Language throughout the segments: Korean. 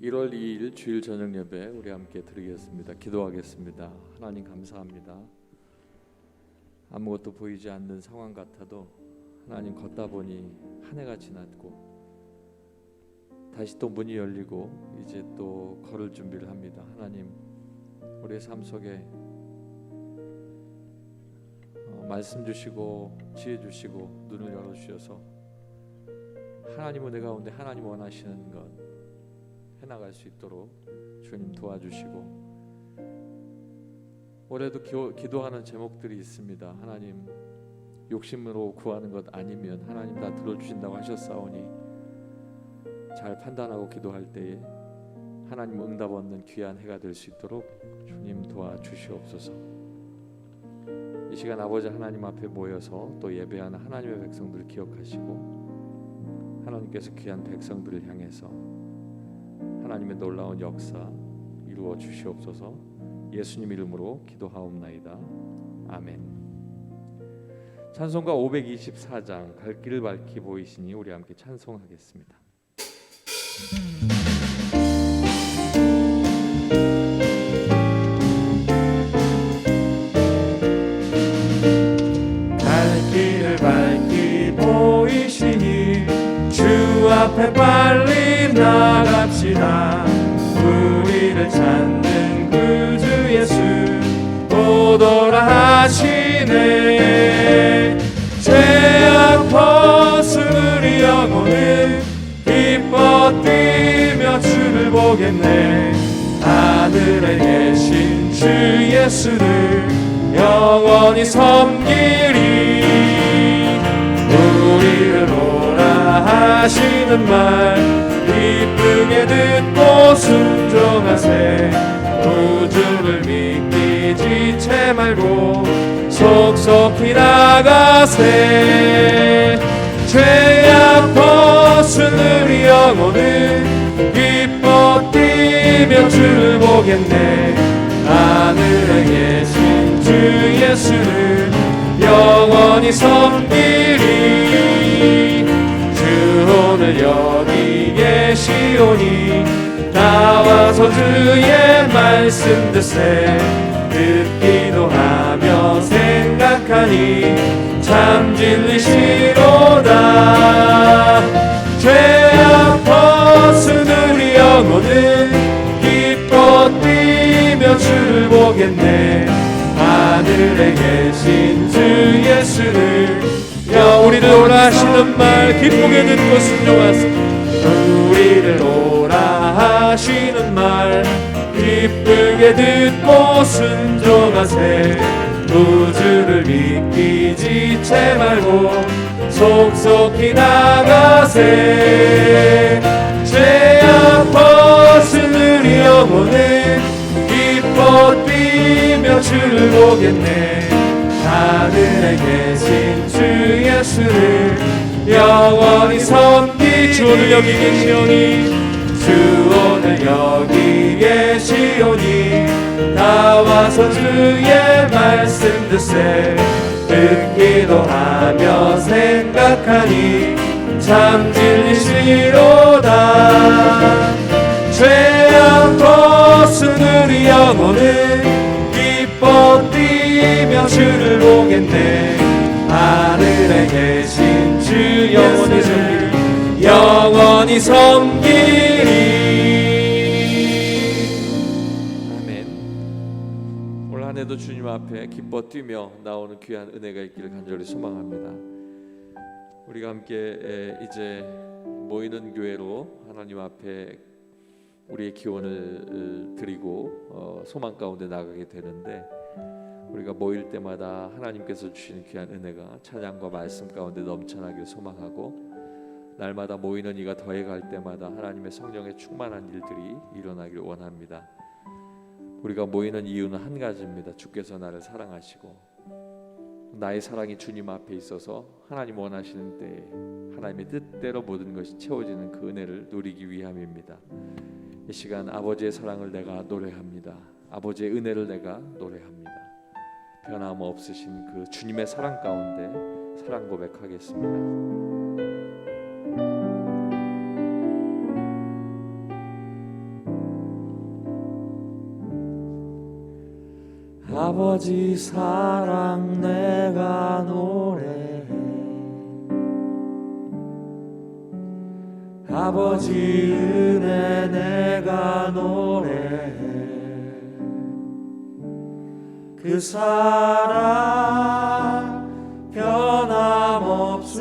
1월 2일 주일 저녁 예배 우리 함께 드리겠습니다. 기도하겠습니다. 하나님 감사합니다. 아무것도 보이지 않는 상황 같아도 하나님 걷다 보니 한 해가 지났고 다시 또 문이 열리고 이제 또 걸을 준비를 합니다. 하나님 우리의 삶 속에 말씀 주시고 지혜 주시고 눈을 열어주셔서 하나님 은혜 가운데 하나님 원하시는 것 해나갈 수 있도록 주님 도와주시고, 올해도 기도하는 제목들이 있습니다. 하나님 욕심으로 구하는 것 아니면 하나님 다 들어주신다고 하셨사오니 잘 판단하고 기도할 때에 하나님 응답 얻는 귀한 해가 될 수 있도록 주님 도와주시옵소서. 이 시간 아버지 하나님 앞에 모여서 또 예배하는 하나님의 백성들을 기억하시고 하나님께서 귀한 백성들을 향해서 하나님의 놀라운 역사 이루어 주시옵소서. 예수님 이름으로 기도하옵나이다. 아멘. 찬송가 524장 갈 길을 밝히 보이시니 우리 함께 찬송하겠습니다. 갈 길을 밝히 보이시니 주 앞에 빨리 나갑시다. 우리를 찾는 구주 예수 오더라 하시네. 죄악 벗은 우리 영혼은 기뻐 뛰며 주를 보겠네. 하늘에 계신 주 예수를 영원히 섬기리. 우리를 오라 하시는 말 기쁘게 듣고 순종하세. 우주를 믿기 지체 말고 속속히 나가세. 죄악 벗은 우리 영혼은 기뻐 뛰며 주를 보겠네. 하늘에 계신 주 예수를 영원히 섬기리. 주 오늘 여기 계시오니 나와서 주의 말씀 듣세. 듣기도 하며 생각하니 참 진리시로다. 죄악 벗은 우리 영혼은 기뻐 뛰며 주를 보겠네. 하늘에 계신 주 예수를 우리를 오라 하시는 말 기쁘게 듣고 순종하세. 우리를 오라 하시는 말 기쁘게 듣고 순종하세. 우주를 믿기 지체 말고 속속히 나가세. 죄악 벗은 우리 영혼은 기뻐 뛰며 주를 보겠네. 하늘에 계신 주 예수를 영원히 섬기. 주 오늘 여기 계시오니 주 오늘 여기 계시오니 나와서 주의 말씀 듣세. 듣기도 하며 생각하니 참 진리시로다. 죄악 벗은 우리 영혼은 기뻐 뛰며 주를 보겠네. 하늘에 계신 주 영원히 영원히 섬기리. 아멘. 올 한 해도 주님 앞에 기뻐 뛰며 나오는 귀한 은혜가 있기를 간절히 소망합니다. 우리가 함께 이제 모이는 교회로 하나님 앞에 우리의 기원을 드리고 소망 가운데 나가게 되는데, 우리가 모일 때마다 하나님께서 주시는 귀한 은혜가 찬양과 말씀 가운데 넘쳐나길 소망하고, 날마다 모이는 이가 더해갈 때마다 하나님의 성령의 충만한 일들이 일어나길 원합니다. 우리가 모이는 이유는 한 가지입니다. 주께서 나를 사랑하시고 나의 사랑이 주님 앞에 있어서 하나님 원하시는 때에 하나님의 뜻대로 모든 것이 채워지는 그 은혜를 누리기 위함입니다. 이 시간 아버지의 사랑을 내가 노래합니다. 아버지의 은혜를 내가 노래합니다. 변함없으신 그 주님의 사랑 가운데 사랑 고백하겠습니다. 아버지 사랑 내가 노래해 아버지 은혜 내가 노래해 그 사랑 변함없으신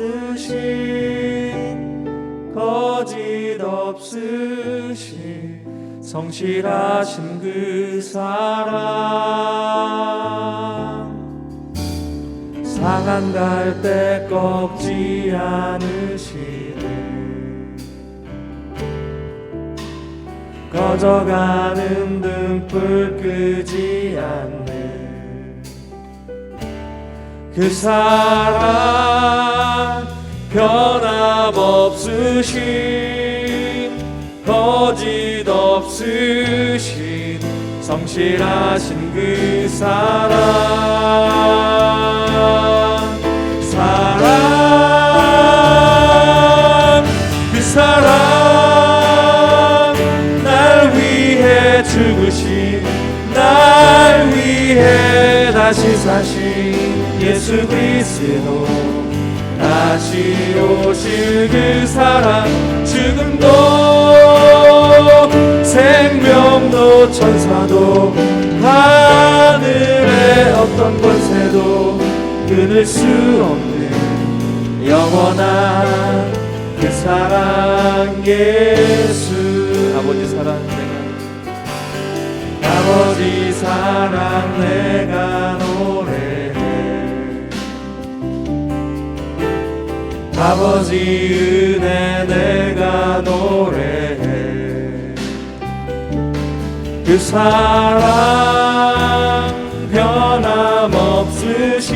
거짓 없으신 성실하신 그 사랑 상한 갈대 꺾지 않으시네 꺼져가는 등불 끄지 않네 그 사랑 변함없으신 거짓 없으신 성실하신 그 사랑 그 사랑 날 위해 죽으신 날 위해 다시 사신 예수 그리스도 다시 오실 그 사랑 죽음도 생명도 천사도 하늘의 어떤 권세도 끊을 수 없는 영원한 그 사랑 예수 아버지 사랑 내가 아버지 사랑 내가 노래해 아버지 은혜 내가 노래해 그 사랑 변함없으신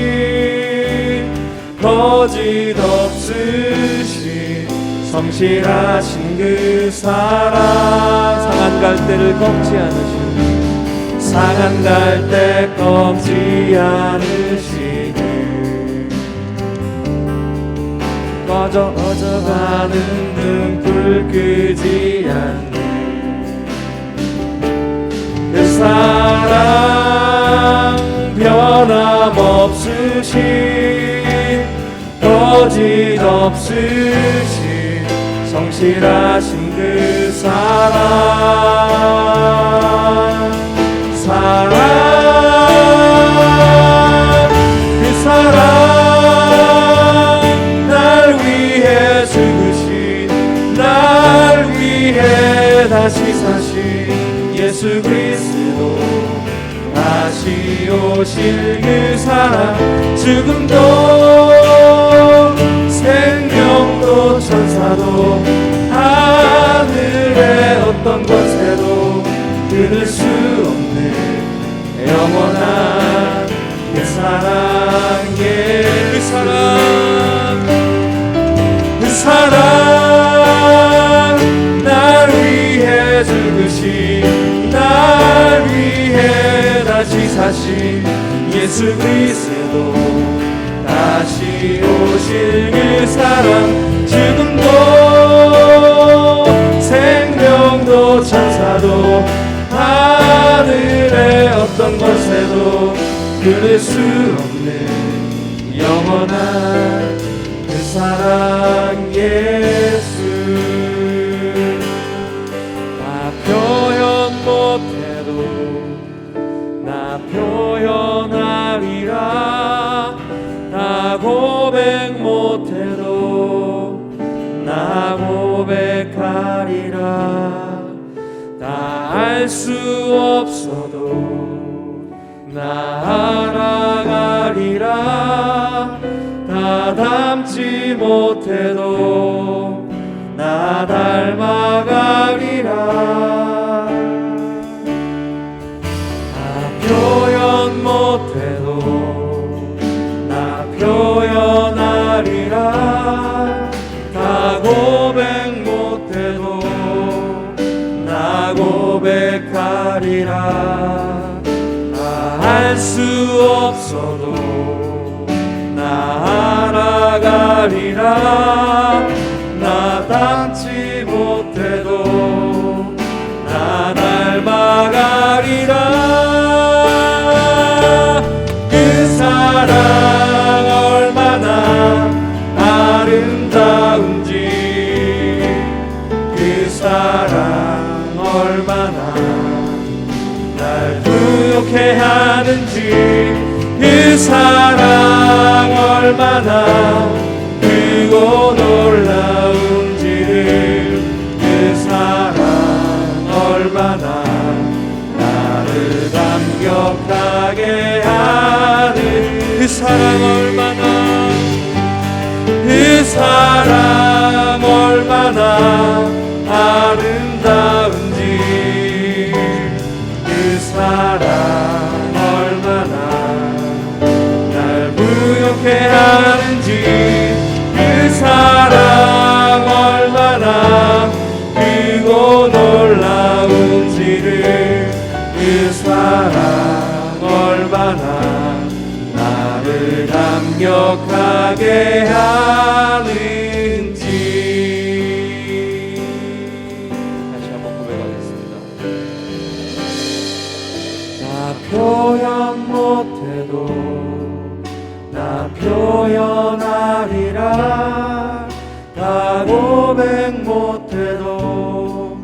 거짓 없으신 성실하신 그 사랑 상한 갈대를 꺾지 않으신 상한 갈대 꺾지 않으시네 꺼져가는 등불 끄지 않네 그 사랑 변함없으신 거짓 없으신 성실하신 그 사랑 그 사랑 날 위해 죽으신 날 위해 다시 사신 예수 그리스도 다시 오실 그 사랑 죽음도 생명도 천사도 하늘의 어떤 권세도 끊을 수 없는 영원한 그 사랑 그 사랑 날 위해 죽으신 날 위해 다시 사신 예수 그리스도 다시 오실 그 사랑 죽음도 생명도 천사도 하늘의 어떤 권세도 끊을 수 없는 영원한 그 사랑 예수 나 표현 못해도 나 표현하리라 나 고백 못해도 나 고백하리라 나 알 수 없어도 나 알아가리라 나 닮지 못해도 나 닮아가리라 나 표현 못해도 나 표현하리라 나 고백 못해도 나 고백하리라 알 수 없어도 나 알아가리라 나 닮지 못해도 나 닮아가리라 그 사랑 얼마나 날 부욕해 하는지 그 사랑 얼마나 크고 놀라운지를 그 사랑 얼마나 나를 감격하게 하는 그 사랑 얼마나 그 사랑 얼마나 아름다운지 그 사랑 얼마나 날 부욕해 하는지 그 사랑 얼마나 크고 놀라운지를 그 사랑 얼마나 나를 감격하게 하는지. 다시 한번 고백하겠습니다. 나 표현 못해도 나 표현하리라 나 고백 못해도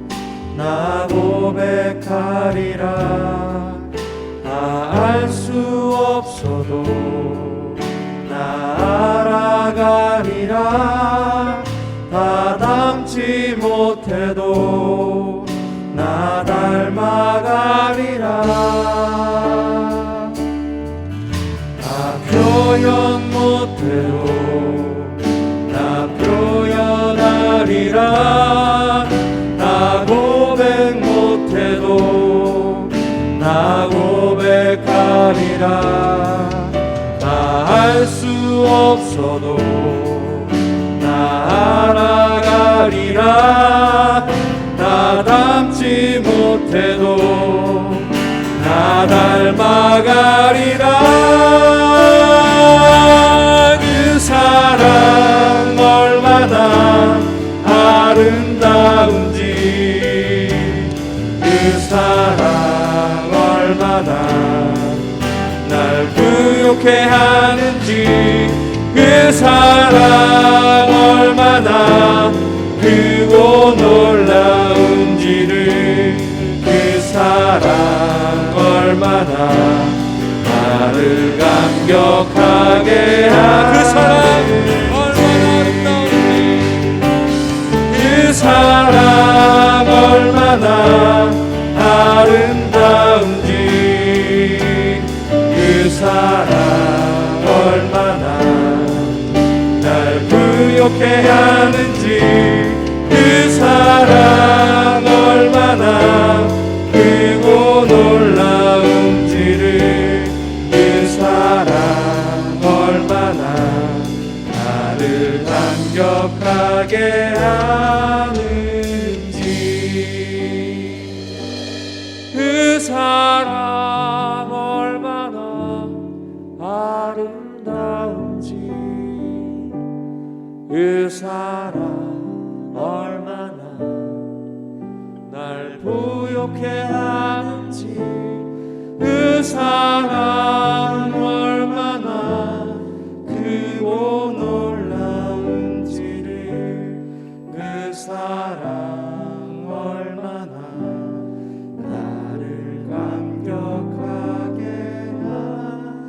나 고백하리라 다 알 수 없어도 나 알아가리라 다 닮지 못해도 나 닮아가리라 나 표현 못해도 나 표현하리라 나 고백 못해도 나 고백하리라 다 알 수 없어도 나 알아가리라 나 닮지 못해도 나 닮아가리라 그 사랑 얼마나 아름다운지 그 사랑 얼마나 날 부욕해 하는지 그 사랑 얼마나 크고 놀라운지를 그 사랑 얼마나 나를 감격하게 하는 그 사랑 얼마나 아름다운지 그 사랑 얼마나 아름다운지 그 사랑 얼마나 날 부욕해 하는지 그 사랑 얼마나 크고 놀라운지를 그 사랑 얼마나 나를 감격하게 하는지 그 사랑 얼마나 아름다운지 그 사랑 얼마나 날 부욕해 하는지 그 사랑 얼마나 크고 놀라운지를 그 사랑 얼마나 나를 감격하게 하는지.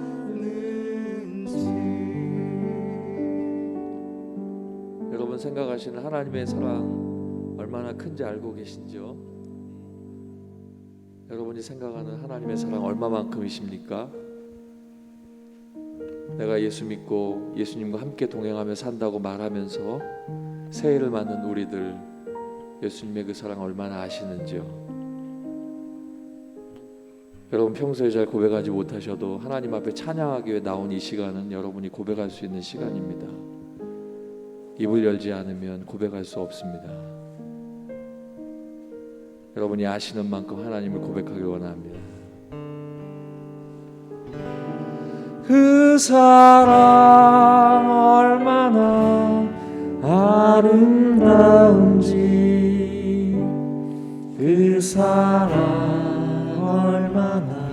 여러분 생각하시는 하나님의 사랑 얼마나 큰지 알고 계신지요? 여러분이 생각하는 하나님의 사랑 얼마만큼이십니까? 내가 예수 믿고 예수님과 함께 동행하며 산다고 말하면서 새해를 맞는 우리들 예수님의 그 사랑 얼마나 아시는지요? 여러분 평소에 잘 고백하지 못하셔도 하나님 앞에 찬양하기 위해 나온 이 시간은 여러분이 고백할 수 있는 시간입니다. 입을 열지 않으면 고백할 수 없습니다. 여러분이 아시는 만큼 하나님을 고백하길 원합니다. 그 사랑 얼마나 아름다운지 그 사랑 얼마나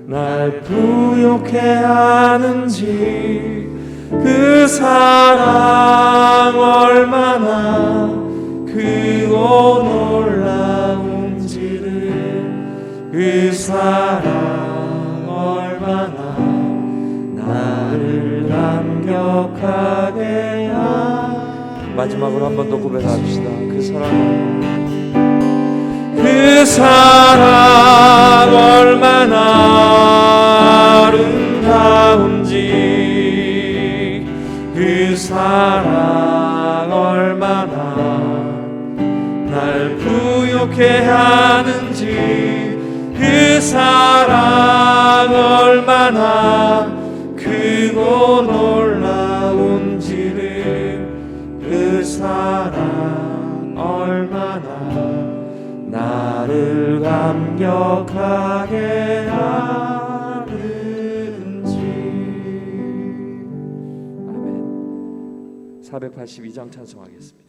날 부욕해 하는지 그 사랑 얼마나 크고 놀라운지를 그 사랑 얼마나 나를 감격하게 하네. 마지막으로 한 번 더 고백합시다. 그 사랑 얼마나 아름다운지 그 사랑 얼마나 날 부욕해 하는지 그 사랑 얼마나 크고 놀라운지를 그 사랑 얼마나 나를 감격하게 하는지. 아멘. 482장 찬송하겠습니다.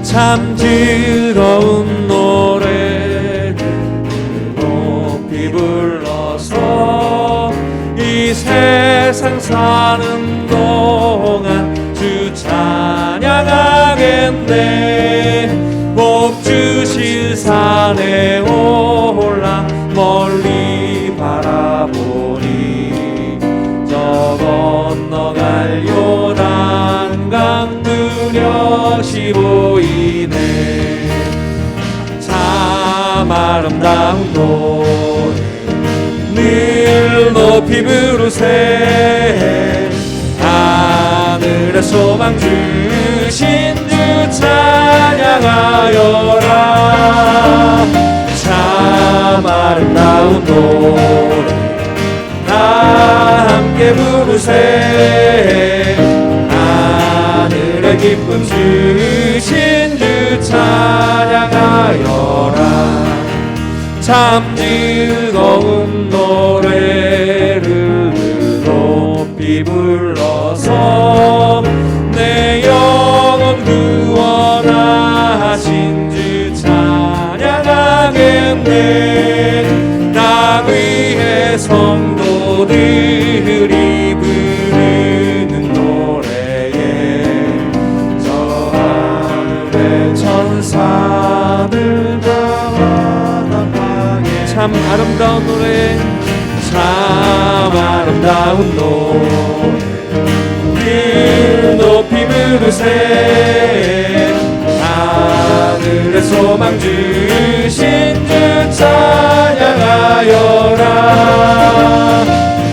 참 즐거운 노래를 높이 불러서 이 세상 사는 동안 주 찬양하겠네. 복 주실 산에 올라 멀리 바라보니 저 건너갈 요단강 뚜렷이 보이네. 참 아름다운 노래 늘 높이 부르세. 하늘의 소망 주신 주 찬양하여라. 참 아름다운 노래 다 함께 부르세. 하늘의 기쁨 주신 주 찬양하여라. 참 즐거운 노래를 높이 불러서 내 영혼 구원하신 주 찬양하겠네. 나 위해 성도들이 부르는 노래에 저 하늘의 천사들 다 참 아름다운 노래 참 아름다운 노래 늘 높이 부르세. 하늘의 소망 주신 주 찬양하여라.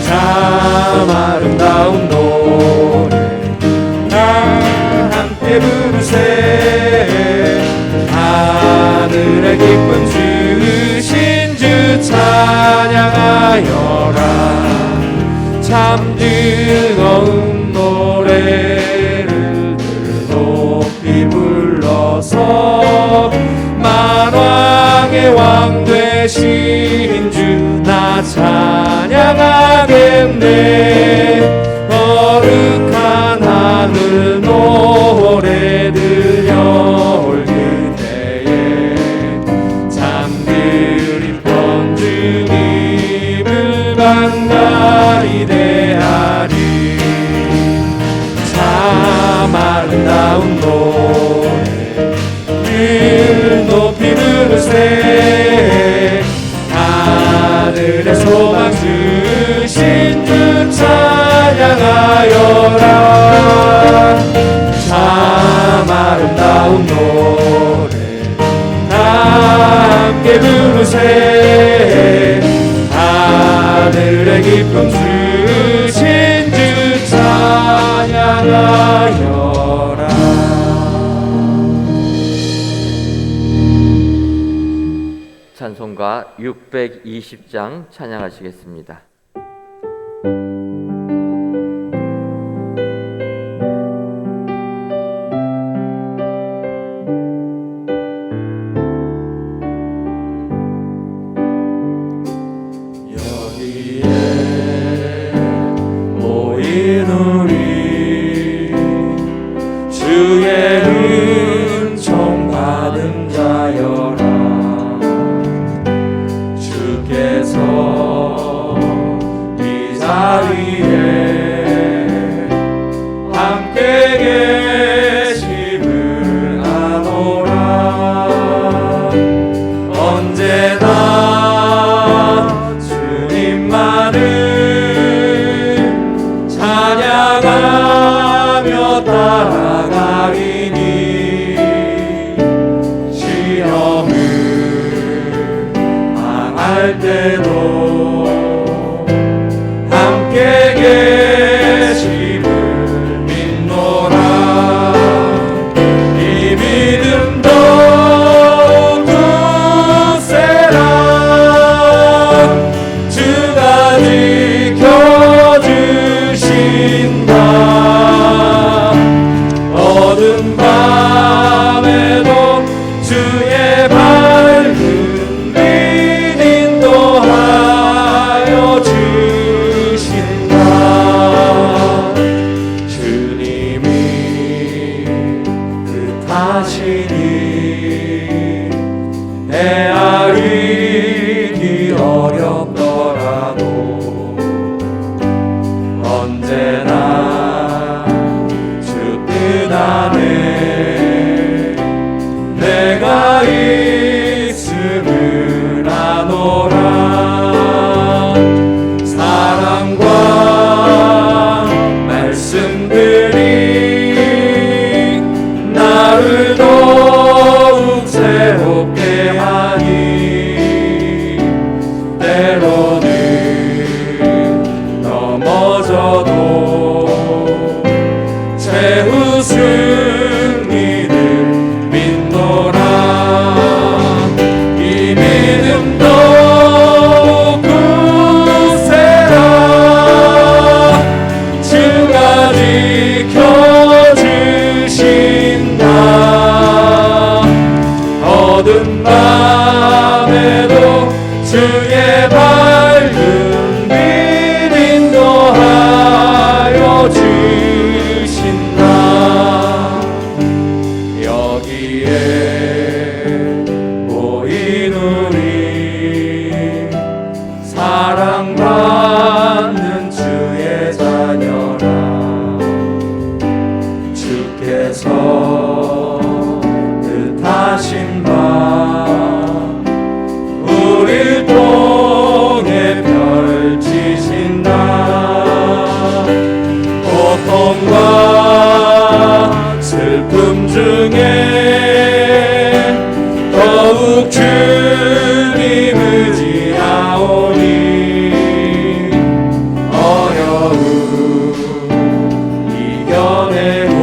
참 아름다운 노래 다 함께 부르세. 하늘의 기쁨 주신 주 찬양하여라. 참 즐거운 노래를 높이 불러서 만왕의 왕 되신 주 나 찬양하겠네. 거룩한 하늘 노래 들려올 그때에 참 그립던 주님을 반가이 대하리. 참 아름다운 노래 늘 높이 부르세. 하늘의 소망 주신 주 찬양하여라. 참 아름다운 노래 다 함께 부르세. 하늘의 기쁨 주신 주 찬양하여라. 찬송가 620장 찬양하시겠습니다. 여기에 모인 우리 주의 은총 받은 자여라. 주께 지켜주신다. 여기에 모인 우리 사랑받는 주의 자녀라. 주께서 뜻하신 바 우릴 통해 펼치신다. 고통과 슬픔 중에 더욱 주님 의지하오니 어려움 이겨내고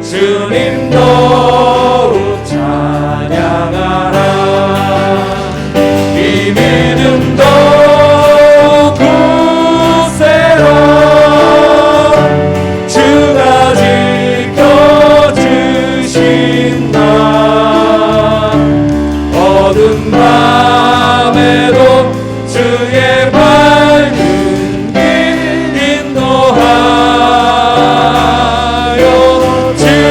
주님 더욱 찬양하라. 이 믿음 더욱 굳세라. 주가 지켜주신다. 어두운 밤에도 주의 밝은 길 인도하여 주신다.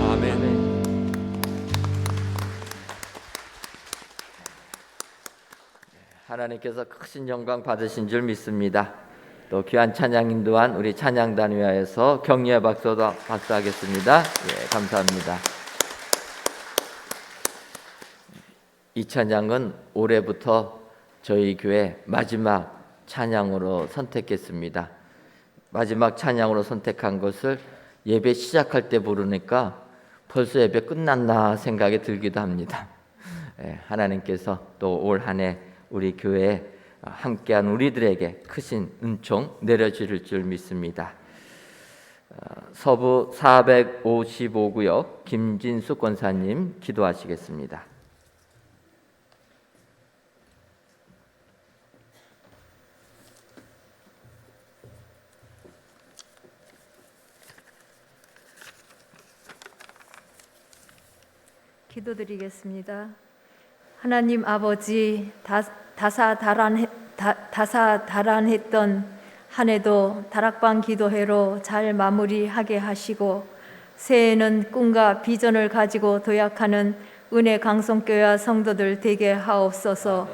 아멘. 하나님께서 크신 영광 받으신 줄 믿습니다. 또 귀한 찬양 인도한 우리 찬양단 위하여서 격려의 박수도 박수하겠습니다. 예, 감사합니다. 이 찬양은 올해부터 저희 교회 마지막 찬양으로 선택했습니다. 마지막 찬양으로 선택한 것을 예배 시작할 때 부르니까 벌써 예배 끝났나 생각이 들기도 합니다. 예, 하나님께서 또 올 한 해 우리 교회에 함께한 우리들에게 크신 은총 내려주실 줄 믿습니다. 서부 455구역 김진수 권사님 기도하시겠습니다. 기도드리겠습니다. 하나님 아버지, 다사다란했던 한 해도 다락방 기도회로 잘 마무리하게 하시고 새해에는 꿈과 비전을 가지고 도약하는 은혜 강성교회와 성도들 되게 하옵소서.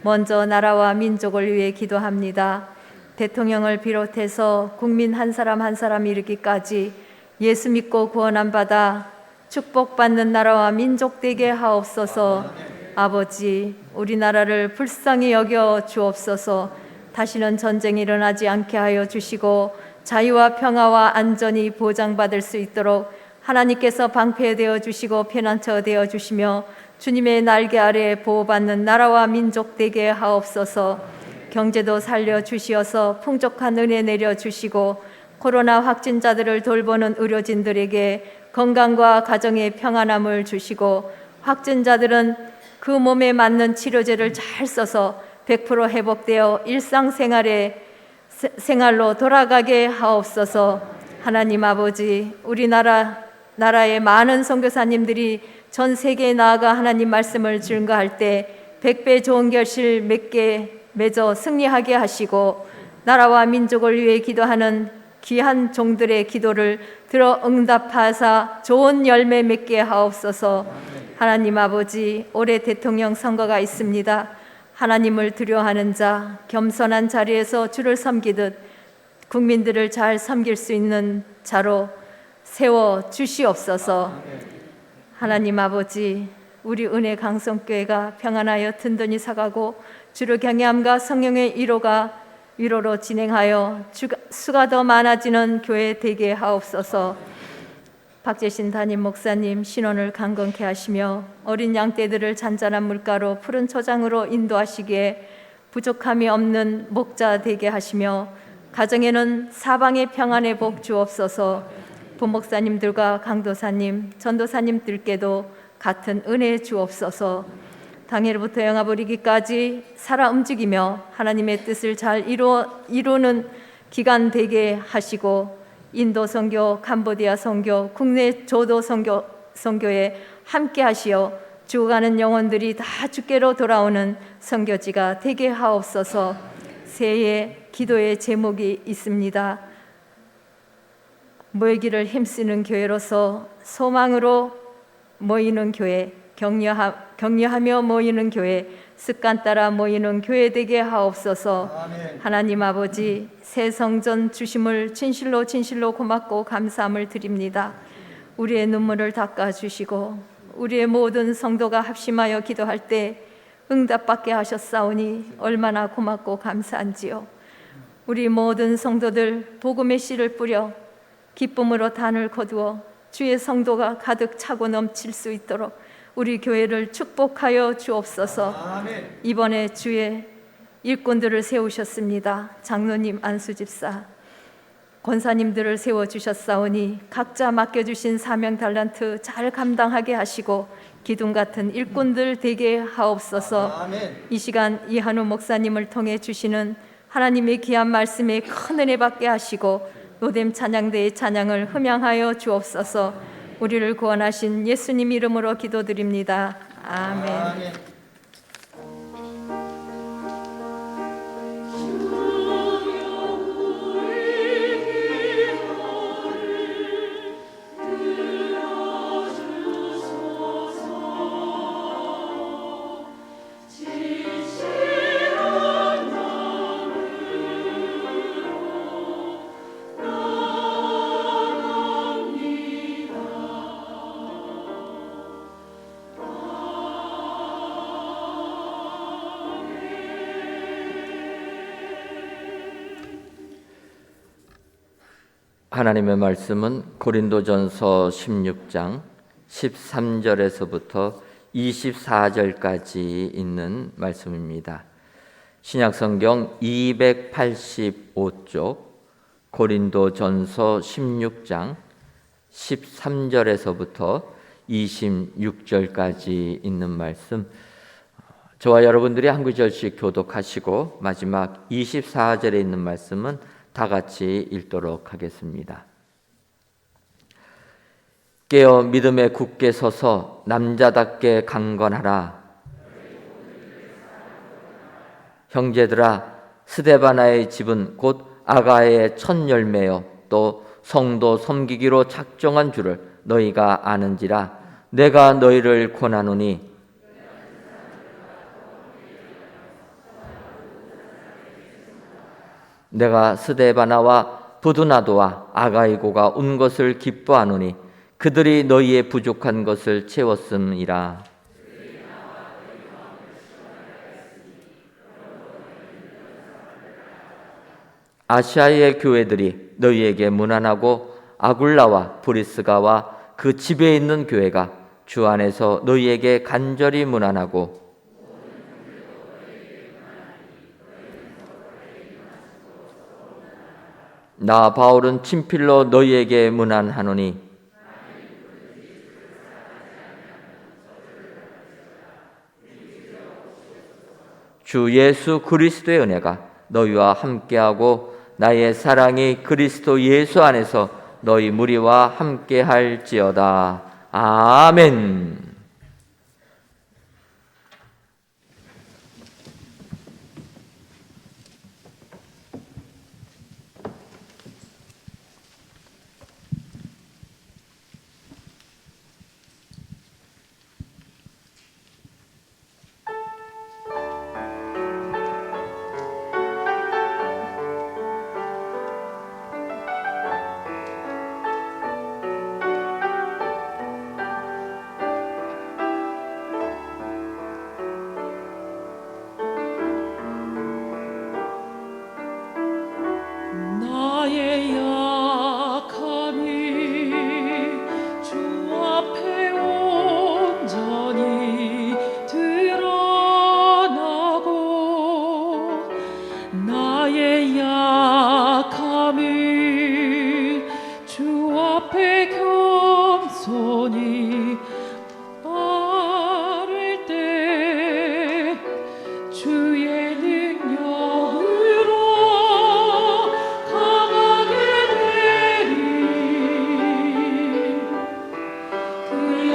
먼저 나라와 민족을 위해 기도합니다. 대통령을 비롯해서 국민 한 사람 한 사람 이르기까지 예수 믿고 구원함 받아 축복받는 나라와 민족 되게 하옵소서. 아버지, 우리나라를 불쌍히 여겨 주옵소서. 다시는 전쟁이 일어나지 않게 하여 주시고 자유와 평화와 안전이 보장받을 수 있도록 하나님께서 방패되어 주시고 피난처 되어 주시며 주님의 날개 아래 보호받는 나라와 민족 되게 하옵소서. 경제도 살려 주시어서 풍족한 은혜 내려 주시고 코로나 확진자들을 돌보는 의료진들에게 건강과 가정의 평안함을 주시고 확진자들은 그 몸에 맞는 치료제를 잘 써서 100% 회복되어 생활로 돌아가게 하옵소서. 하나님 아버지, 우리나라의 많은 선교사님들이 전 세계에 나아가 하나님 말씀을 증거할 때 100배 좋은 결실 맺어 승리하게 하시고 나라와 민족을 위해 기도하는 귀한 종들의 기도를 들어 응답하사 좋은 열매 맺게 하옵소서. 하나님 아버지, 올해 대통령 선거가 있습니다. 하나님을 두려워하는 자, 겸손한 자리에서 주를 섬기듯 국민들을 잘 섬길 수 있는 자로 세워 주시옵소서. 하나님 아버지, 우리 은혜 강성교회가 평안하여 든든히 서가고 주를 경외함과 성령의 위로로 진행하여 수가 더 많아지는 교회 되게 하옵소서. 박재신 담임 목사님 신원을 강건케 하시며 어린 양떼들을 잔잔한 물가로 푸른 초장으로 인도하시기에 부족함이 없는 목자 되게 하시며 가정에는 사방의 평안의 복 주옵소서. 부목사님들과 강도사님, 전도사님들께도 같은 은혜 주옵소서. 당일부터 영화버리기까지 살아 움직이며 하나님의 뜻을 잘 이루는 기간 되게 하시고 인도 선교, 캄보디아 선교, 국내 조도 선교 선교에 함께 하시어 죽어가는 영혼들이 다 주께로 돌아오는 선교지가 되게 하옵소서. 새해 기도의 제목이 있습니다. 모이기를 힘쓰는 교회로서 소망으로 모이는 교회, 격려하며 모이는 교회, 습관 따라 모이는 교회 되게 하옵소서. 아멘. 하나님 아버지, 새 성전 주심을 진실로 고맙고 감사함을 드립니다. 우리의 눈물을 닦아주시고 우리의 모든 성도가 합심하여 기도할 때 응답받게 하셨사오니 얼마나 고맙고 감사한지요. 우리 모든 성도들 복음의 씨를 뿌려 기쁨으로 단을 거두어 주의 성도가 가득 차고 넘칠 수 있도록 우리 교회를 축복하여 주옵소서. 아멘. 이번에 주의 일꾼들을 세우셨습니다. 장로님, 안수집사, 권사님들을 세워주셨사오니 각자 맡겨주신 사명 달란트 잘 감당하게 하시고 기둥 같은 일꾼들 되게 하옵소서. 아멘. 이 시간 이한우 목사님을 통해 주시는 하나님의 귀한 말씀에 큰 은혜 받게 하시고 노뎀 찬양대의 찬양을 흠양하여 주옵소서. 우리를 구원하신 예수님 이름으로 기도드립니다. 아멘. 아멘. 하나님의 말씀은 고린도전서 16장 13절에서부터 24절까지 있는 말씀입니다. 신약성경 285쪽 고린도전서 16장 13절에서부터 26절까지 있는 말씀, 저와 여러분들이 한 구절씩 교독하시고 마지막 24절에 있는 말씀은 다 같이 읽도록 하겠습니다. 깨어 믿음에 굳게 서서 남자답게 강건하라. 형제들아, 스데바나의 집은 곧 아가의 첫 열매요 또 성도 섬기기로 작정한 줄을 너희가 아는지라. 내가 너희를 권하노니 내가 스데바나와 부두나도와 아가이고가 온 것을 기뻐하노니 그들이 너희의 부족한 것을 채웠음이라. 아시아의 교회들이 너희에게 문안하고 아굴라와 브리스가와 그 집에 있는 교회가 주 안에서 너희에게 간절히 문안하고 나 바울은 친필로 너희에게 문안하노니 주 예수 그리스도의 은혜가 너희와 함께하고 나의 사랑이 그리스도 예수 안에서 너희 무리와 함께할지어다. 아멘. 나의 약함이 주 앞에 온전히 드러나고 나의 약함이 주 앞에 겸손히 아를 때 주의 능력으로 강하게 되리. 그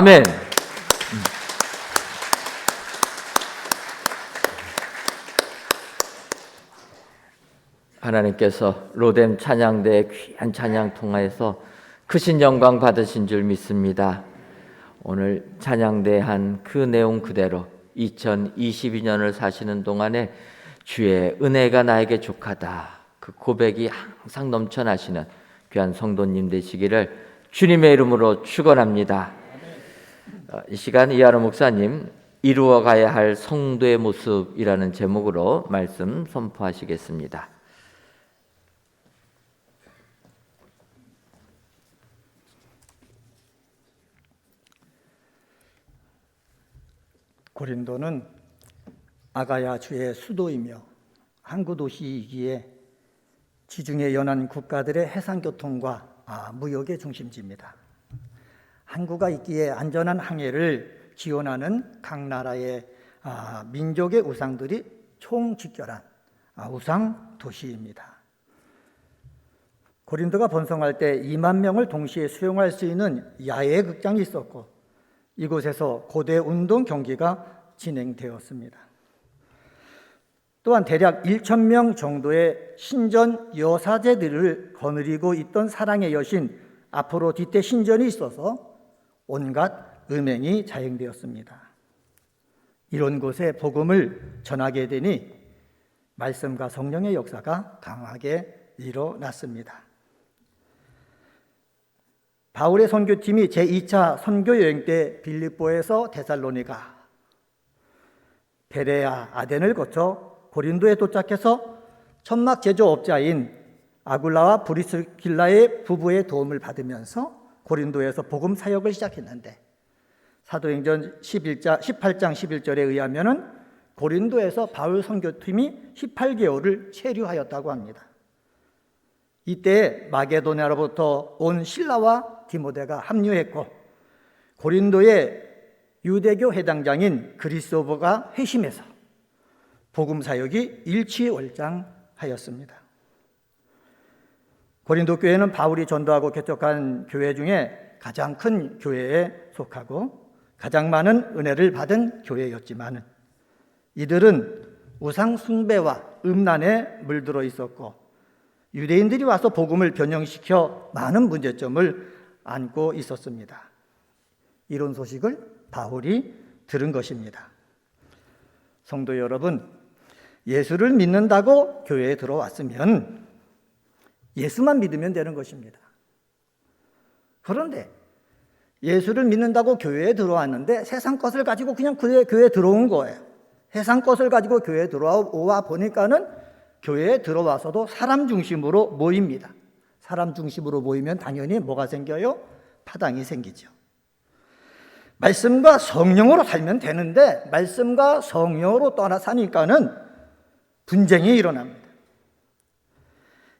아멘. 하나님께서 로뎀 찬양대의 귀한 찬양 통하여서 크신 영광 받으신 줄 믿습니다. 오늘 찬양대한 그 내용 그대로 2022년을 사시는 동안에 주의 은혜가 나에게 족하다, 그 고백이 항상 넘쳐나시는 귀한 성도님 되시기를 주님의 이름으로 축원합니다. 이 시간 이하로 목사님 이루어가야 할 성도의 모습이라는 제목으로 말씀 선포하시겠습니다. 고린도는 아가야 주의 수도이며 항구 도시이기에 지중해 연안 국가들의 해상교통과 무역의 중심지입니다. 항구가 있기에 안전한 항해를 지원하는 각 나라의 민족의 우상들이 총집결한 우상 도시입니다. 고린도가 번성할 때 2만 명을 동시에 수용할 수 있는 야외 극장이 있었고 이곳에서 고대 운동 경기가 진행되었습니다. 또한 대략 1,000명 정도의 신전 여사제들을 거느리고 있던 사랑의 여신 아프로디테 신전이 있어서 온갖 음행이 자행되었습니다. 이런 곳에 복음을 전하게 되니 말씀과 성령의 역사가 강하게 일어났습니다. 바울의 선교팀이 제2차 선교여행 때 빌립보에서 데살로니가, 베레아, 아덴을 거쳐 고린도에 도착해서 천막 제조업자인 아굴라와 브리스길라의 부부의 도움을 받으면서 고린도에서 복음 사역을 시작했는데 사도행전 18장 11절에 의하면 고린도에서 바울 선교팀이 18개월을 체류하였다고 합니다. 이때 마게도냐로부터 온 실라와 디모데가 합류했고 고린도의 유대교 회당장인 그리스도버가 회심해서 복음 사역이 일취월장하였습니다. 고린도 교회는 바울이 전도하고 개척한 교회 중에 가장 큰 교회에 속하고 가장 많은 은혜를 받은 교회였지만 이들은 우상 숭배와 음란에 물들어 있었고 유대인들이 와서 복음을 변형시켜 많은 문제점을 안고 있었습니다. 이런 소식을 바울이 들은 것입니다. 성도 여러분, 예수를 믿는다고 교회에 들어왔으면 예수만 믿으면 되는 것입니다. 그런데 예수를 믿는다고 교회에 들어왔는데 세상 것을 가지고 그냥 교회에 들어온 거예요. 세상 것을 가지고 교회에 들어와 보니까는 교회에 들어와서도 사람 중심으로 모입니다. 사람 중심으로 모이면 당연히 뭐가 생겨요? 파당이 생기죠. 말씀과 성령으로 살면 되는데 말씀과 성령으로 떠나 사니까는 분쟁이 일어납니다.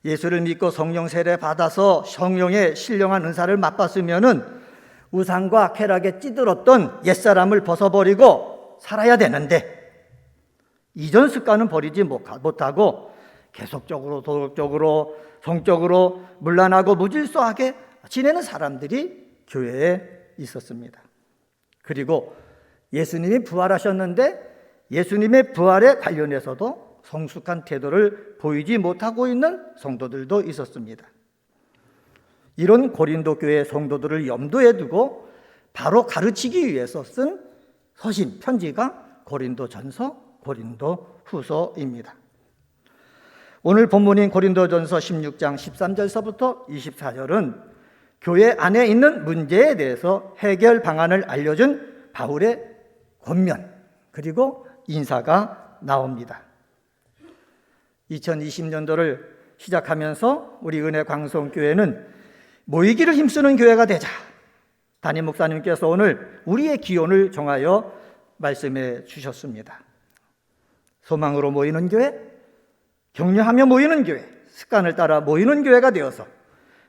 예수를 믿고 성령 세례 받아서 성령의 신령한 은사를 맛봤으면은 우상과 쾌락에 찌들었던 옛사람을 벗어버리고 살아야 되는데 이전 습관은 버리지 못하고 계속적으로 도덕적으로 성적으로 문란하고 무질서하게 지내는 사람들이 교회에 있었습니다. 그리고 예수님이 부활하셨는데 예수님의 부활에 관련해서도 성숙한 태도를 보이지 못하고 있는 성도들도 있었습니다. 이런 고린도 교회 성도들을 염두에 두고 바로 가르치기 위해서 쓴 서신 편지가 고린도전서, 고린도후서입니다. 오늘 본문인 고린도전서 16장 13절서부터 24절은 교회 안에 있는 문제에 대해서 해결 방안을 알려준 바울의 권면 그리고 인사가 나옵니다. 2020년도를 시작하면서 우리 은혜 광성교회는 모이기를 힘쓰는 교회가 되자. 담임 목사님께서 오늘 우리의 기원을 정하여 말씀해 주셨습니다. 소망으로 모이는 교회, 격려하며 모이는 교회, 습관을 따라 모이는 교회가 되어서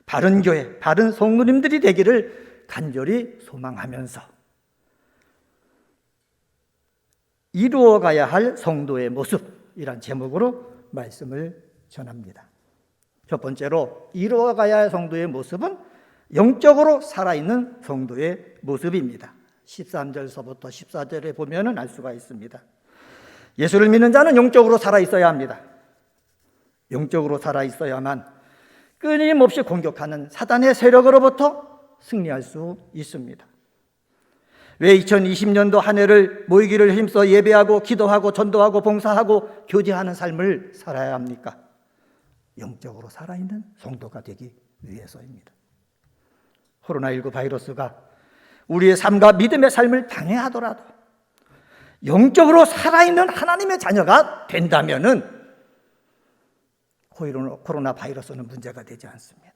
바른 교회, 바른 성도님들이 되기를 간절히 소망하면서 이루어가야 할 성도의 모습이란 제목으로 말씀을 전합니다. 첫 번째로 이루어가야 할 성도의 모습은 영적으로 살아있는 성도의 모습입니다. 13절서부터 14절에 보면은 알 수가 있습니다. 예수를 믿는 자는 영적으로 살아 있어야 합니다. 영적으로 살아 있어야만 끊임없이 공격하는 사단의 세력으로부터 승리할 수 있습니다. 왜 2020년도 한 해를 모이기를 힘써 예배하고 기도하고 전도하고 봉사하고 교제하는 삶을 살아야 합니까? 영적으로 살아있는 성도가 되기 위해서입니다. 코로나19 바이러스가 우리의 삶과 믿음의 삶을 방해하더라도 영적으로 살아있는 하나님의 자녀가 된다면은 코로나 바이러스는 문제가 되지 않습니다.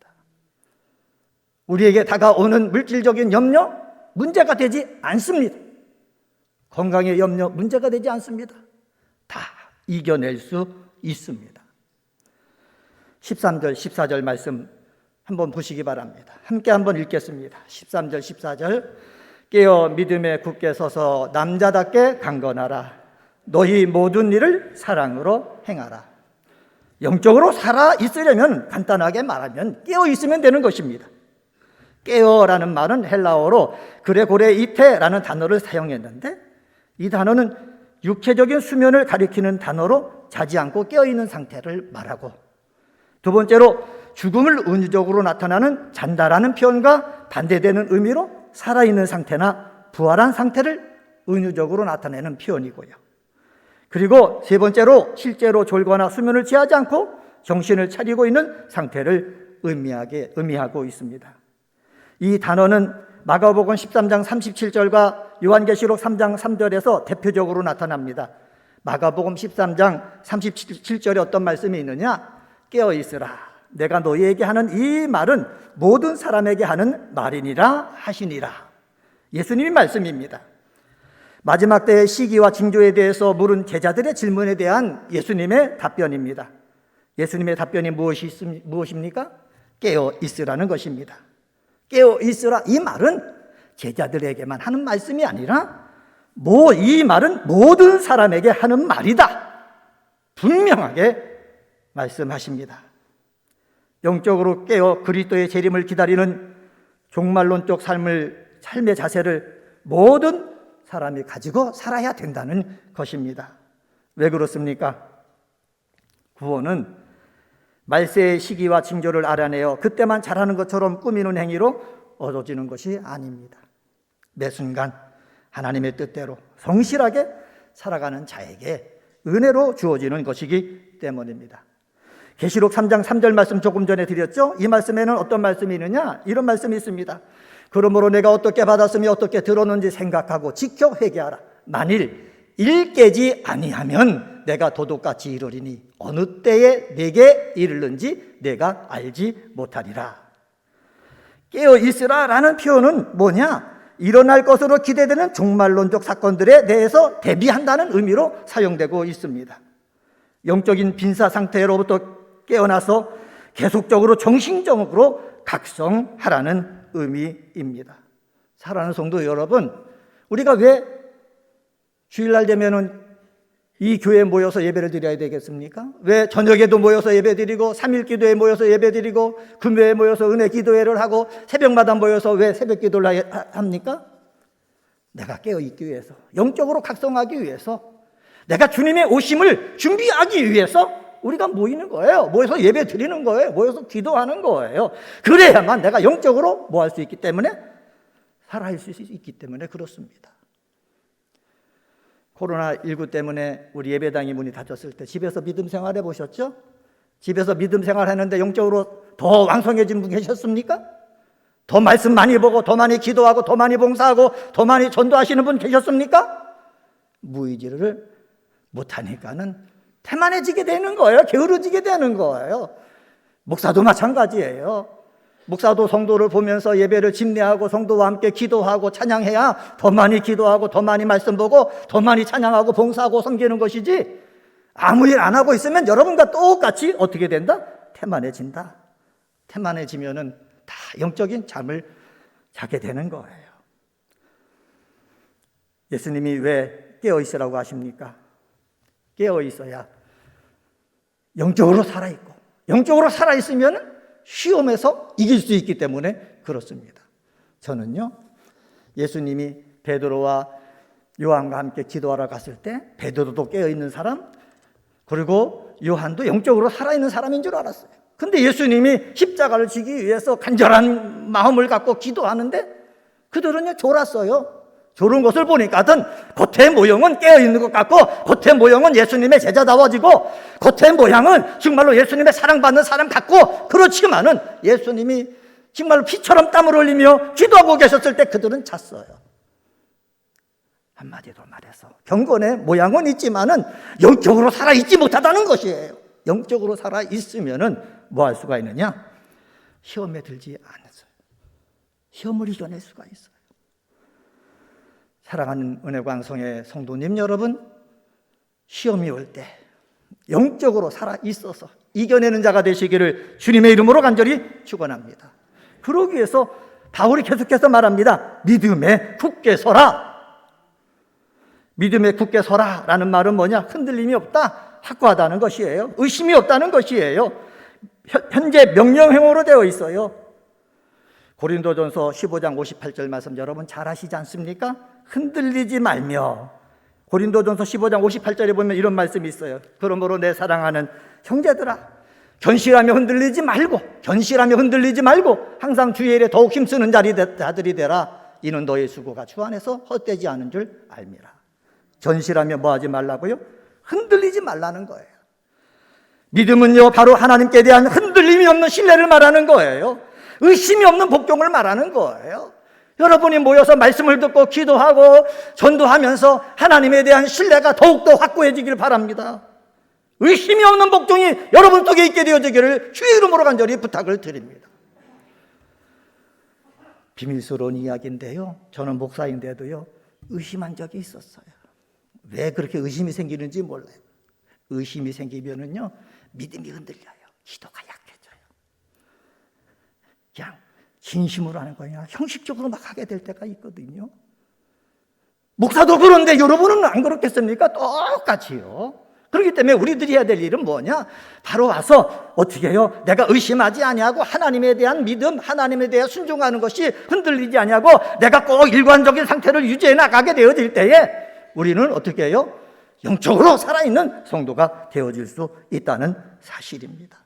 우리에게 다가오는 물질적인 염려, 문제가 되지 않습니다. 건강의 염려, 문제가 되지 않습니다. 다 이겨낼 수 있습니다. 13절, 14절 말씀 한번 보시기 바랍니다. 함께 한번 읽겠습니다. 13절, 14절. 깨어 믿음에 굳게 서서 남자답게 강건하라. 너희 모든 일을 사랑으로 행하라. 영적으로 살아 있으려면 간단하게 말하면 깨어 있으면 되는 것입니다. 깨어라는 말은 헬라어로 그레고레 이테라는 단어를 사용했는데 이 단어는 육체적인 수면을 가리키는 단어로 자지 않고 깨어있는 상태를 말하고, 두 번째로 죽음을 은유적으로 나타나는 잔다라는 표현과 반대되는 의미로 살아있는 상태나 부활한 상태를 은유적으로 나타내는 표현이고요. 그리고 세 번째로 실제로 졸거나 수면을 취하지 않고 정신을 차리고 있는 상태를 의미하고 있습니다. 이 단어는 마가복음 13장 37절과 요한계시록 3장 3절에서 대표적으로 나타납니다. 마가복음 13장 37절에 어떤 말씀이 있느냐? 깨어 있으라. 내가 너희에게 하는 이 말은 모든 사람에게 하는 말이니라 하시니라. 예수님의 말씀입니다. 마지막 때의 시기와 징조에 대해서 물은 제자들의 질문에 대한 예수님의 답변입니다. 예수님의 답변이 무엇입니까? 깨어 있으라는 것입니다. 깨어 있으라, 이 말은 제자들에게만 하는 말씀이 아니라 이 말은 모든 사람에게 하는 말이다. 분명하게 말씀하십니다. 영적으로 깨어 그리스도의 재림을 기다리는 종말론적 삶의 자세를 모든 사람이 가지고 살아야 된다는 것입니다. 왜 그렇습니까? 구원은 말세의 시기와 징조를 알아내어 그때만 잘하는 것처럼 꾸미는 행위로 얻어지는 것이 아닙니다. 매 순간 하나님의 뜻대로 성실하게 살아가는 자에게 은혜로 주어지는 것이기 때문입니다. 계시록 3장 3절 말씀 조금 전에 드렸죠? 이 말씀에는 어떤 말씀이 있느냐? 이런 말씀이 있습니다. 그러므로 내가 어떻게 받았으며 어떻게 들었는지 생각하고 지켜 회개하라. 만일 일 깨지 아니하면 내가 도둑같이 이르리니 어느 때에 내게 이르는지 내가 알지 못하리라. 깨어 있으라라는 표현은 뭐냐? 일어날 것으로 기대되는 종말론적 사건들에 대해서 대비한다는 의미로 사용되고 있습니다. 영적인 빈사 상태로부터 깨어나서 계속적으로 정신적으로 각성하라는 의미입니다. 사랑하는 성도 여러분, 우리가 왜 주일날 되면은 이 교회에 모여서 예배를 드려야 되겠습니까? 왜 저녁에도 모여서 예배 드리고 3일 기도에 모여서 예배 드리고 금요일에 모여서 은혜 기도회를 하고 새벽마다 모여서 왜 새벽 기도를 합니까? 내가 깨어 있기 위해서, 영적으로 각성하기 위해서, 내가 주님의 오심을 준비하기 위해서 우리가 모이는 거예요. 모여서 예배 드리는 거예요. 모여서 기도하는 거예요. 그래야만 내가 영적으로 뭐 할 수 있기 때문에, 살아있을 수 있기 때문에 그렇습니다. 코로나19 때문에 우리 예배당이 문이 닫혔을 때 집에서 믿음 생활해 보셨죠? 집에서 믿음 생활하는데 영적으로 더 왕성해진 분 계셨습니까? 더 말씀 많이 보고 더 많이 기도하고 더 많이 봉사하고 더 많이 전도하시는 분 계셨습니까? 무의지를 못하니까는 태만해지게 되는 거예요. 게으르지게 되는 거예요. 목사도 마찬가지예요. 목사도 성도를 보면서 예배를 집례하고 성도와 함께 기도하고 찬양해야 더 많이 기도하고 더 많이 말씀 보고 더 많이 찬양하고 봉사하고 섬기는 것이지, 아무 일 안 하고 있으면 여러분과 똑같이 어떻게 된다? 태만해진다. 태만해지면은 다 영적인 잠을 자게 되는 거예요. 예수님이 왜 깨어 있으라고 하십니까? 깨어 있어야 영적으로 살아있고, 영적으로 살아있으면 시험에서 이길 수 있기 때문에 그렇습니다. 저는요, 예수님이 베드로와 요한과 함께 기도하러 갔을 때 베드로도 깨어있는 사람, 그리고 요한도 영적으로 살아있는 사람인 줄 알았어요. 근데 예수님이 십자가를 지기 위해서 간절한 마음을 갖고 기도하는데 그들은요 졸았어요. 졸은 것을 보니까 겉의 모형은 깨어있는 것 같고 겉의 모형은 예수님의 제자다워지고 겉의 모양은 정말로 예수님의 사랑받는 사람 같고, 그렇지만은 예수님이 정말로 피처럼 땀을 흘리며 기도하고 계셨을 때 그들은 잤어요. 한마디로 말해서 경건의 모양은 있지만은 영적으로 살아있지 못하다는 것이에요. 영적으로 살아있으면은 뭐 할 수가 있느냐? 시험에 들지 않았어요. 시험을 이겨낼 수가 있어요. 사랑하는 은혜광성의 성도님 여러분, 시험이 올 때 영적으로 살아있어서 이겨내는 자가 되시기를 주님의 이름으로 간절히 축원합니다. 그러기 위해서 바울이 계속해서 말합니다. 믿음에 굳게 서라. 믿음에 굳게 서라라는 말은 뭐냐? 흔들림이 없다, 확고하다는 것이에요. 의심이 없다는 것이에요. 현재 명령형으로 되어 있어요. 고린도전서 15장 58절 말씀 여러분 잘 아시지 않습니까? 흔들리지 말며. 고린도전서 15장 58절에 보면 이런 말씀이 있어요. 그러므로 내 사랑하는 형제들아, 견실하며 흔들리지 말고 항상 주의 일에 더욱 힘쓰는 자들이 되라. 이는 너의 수고가 주 안에서 헛되지 않은 줄 알미라. 견실하며 뭐 하지 말라고요? 흔들리지 말라는 거예요. 믿음은요 바로 하나님께 대한 흔들림이 없는 신뢰를 말하는 거예요. 의심이 없는 복종을 말하는 거예요. 여러분이 모여서 말씀을 듣고 기도하고 전도하면서 하나님에 대한 신뢰가 더욱더 확고해지길 바랍니다. 의심이 없는 복종이 여러분 속에 있게 되어지기를 주의 이름으로 간절히 부탁을 드립니다. 비밀스러운 이야기인데요, 저는 목사인데도요 의심한 적이 있었어요. 왜 그렇게 의심이 생기는지 몰라요. 의심이 생기면은요 믿음이 흔들려요. 기도가 약해져요. 그냥 진심으로 하는 거냐 형식적으로 막 하게 될 때가 있거든요. 목사도 그런데 여러분은 안 그렇겠습니까? 똑같이요. 그렇기 때문에 우리들이 해야 될 일은 뭐냐? 바로 와서 어떻게 해요? 내가 의심하지 아니하고 하나님에 대한 믿음, 하나님에 대해 순종하는 것이 흔들리지 아니하고 내가 꼭 일관적인 상태를 유지해 나가게 되어질 때에 우리는 어떻게 해요? 영적으로 살아있는 성도가 되어질 수 있다는 사실입니다.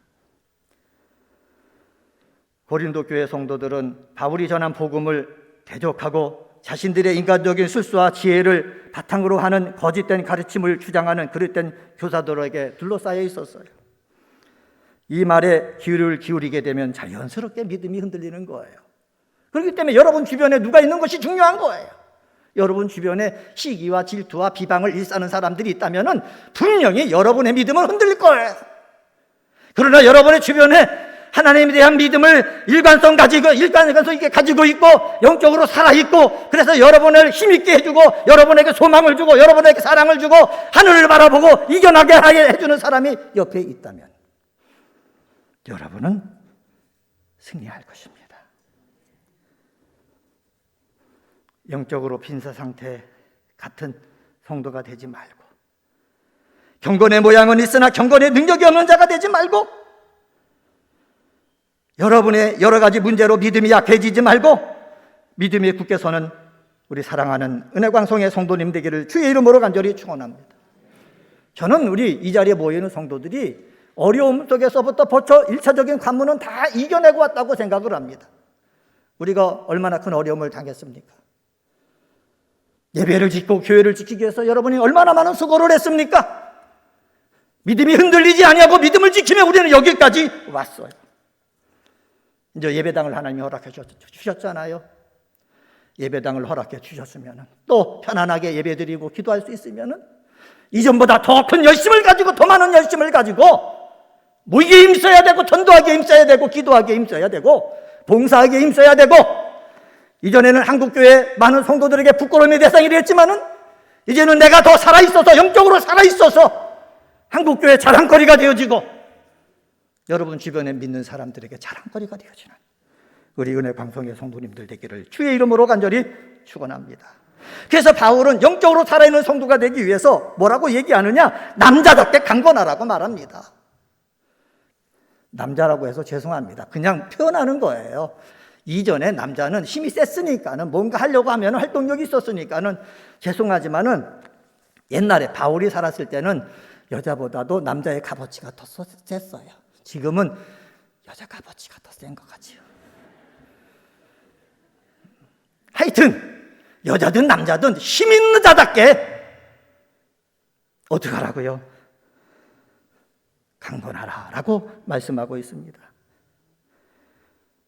고린도 교회 성도들은 바울이 전한 복음을 대적하고 자신들의 인간적인 술수와 지혜를 바탕으로 하는 거짓된 가르침을 주장하는 그릇된 교사들에게 둘러싸여 있었어요. 이 말에 귀를 기울이게 되면 자연스럽게 믿음이 흔들리는 거예요. 그렇기 때문에 여러분 주변에 누가 있는 것이 중요한 거예요. 여러분 주변에 시기와 질투와 비방을 일삼는 사람들이 있다면 분명히 여러분의 믿음은 흔들릴 거예요. 그러나 여러분의 주변에 하나님에 대한 믿음을 일관성 있게 가지고 있고 영적으로 살아있고 그래서 여러분을 힘있게 해주고 여러분에게 소망을 주고 여러분에게 사랑을 주고 하늘을 바라보고 이겨나게 해주는 사람이 옆에 있다면 여러분은 승리할 것입니다. 영적으로 빈사 상태 같은 성도가 되지 말고 경건의 모양은 있으나 경건의 능력이 없는 자가 되지 말고 여러분의 여러 가지 문제로 믿음이 약해지지 말고 믿음이 굳게 서는 우리 사랑하는 은혜광성의 성도님 되기를 주의 이름으로 간절히 축원합니다. 저는 우리 이 자리에 모이는 성도들이 어려움 속에서부터 벌써 1차적인 관문은 다 이겨내고 왔다고 생각을 합니다. 우리가 얼마나 큰 어려움을 당했습니까? 예배를 짓고 교회를 지키기 위해서 여러분이 얼마나 많은 수고를 했습니까? 믿음이 흔들리지 아니하고 믿음을 지키며 우리는 여기까지 왔어요. 이제 예배당을 하나님이 허락해 주셨잖아요. 예배당을 허락해 주셨으면 또 편안하게 예배드리고 기도할 수 있으면 이전보다 더 큰 열심을 가지고 더 많은 열심을 가지고 모이기에 힘써야 되고 전도하기에 힘써야 되고 기도하기에 힘써야 되고 봉사하기에 힘써야 되고 이전에는 한국교회 많은 성도들에게 부끄러움의 대상이 됐지만은 이제는 내가 더 살아있어서 영적으로 살아있어서 한국교회 자랑거리가 되어지고 여러분 주변에 믿는 사람들에게 자랑거리가 되어지는 우리 은혜 방송의 성도님들 되기를 주의 이름으로 간절히 축원합니다. 그래서 바울은 영적으로 살아있는 성도가 되기 위해서 뭐라고 얘기하느냐? 남자답게 강건하라고 말합니다. 남자라고 해서 죄송합니다. 그냥 표현하는 거예요. 이전에 남자는 힘이 셌으니까는 뭔가 하려고 하면 활동력이 있었으니까는 죄송하지만은 옛날에 바울이 살았을 때는 여자보다도 남자의 값어치가 더 셌어요. 지금은 여자 값어치가 더 센 것 같지요. 하여튼 여자든 남자든 힘 있는 자답게 어떻게 하라고요? 강건하라라고 말씀하고 있습니다.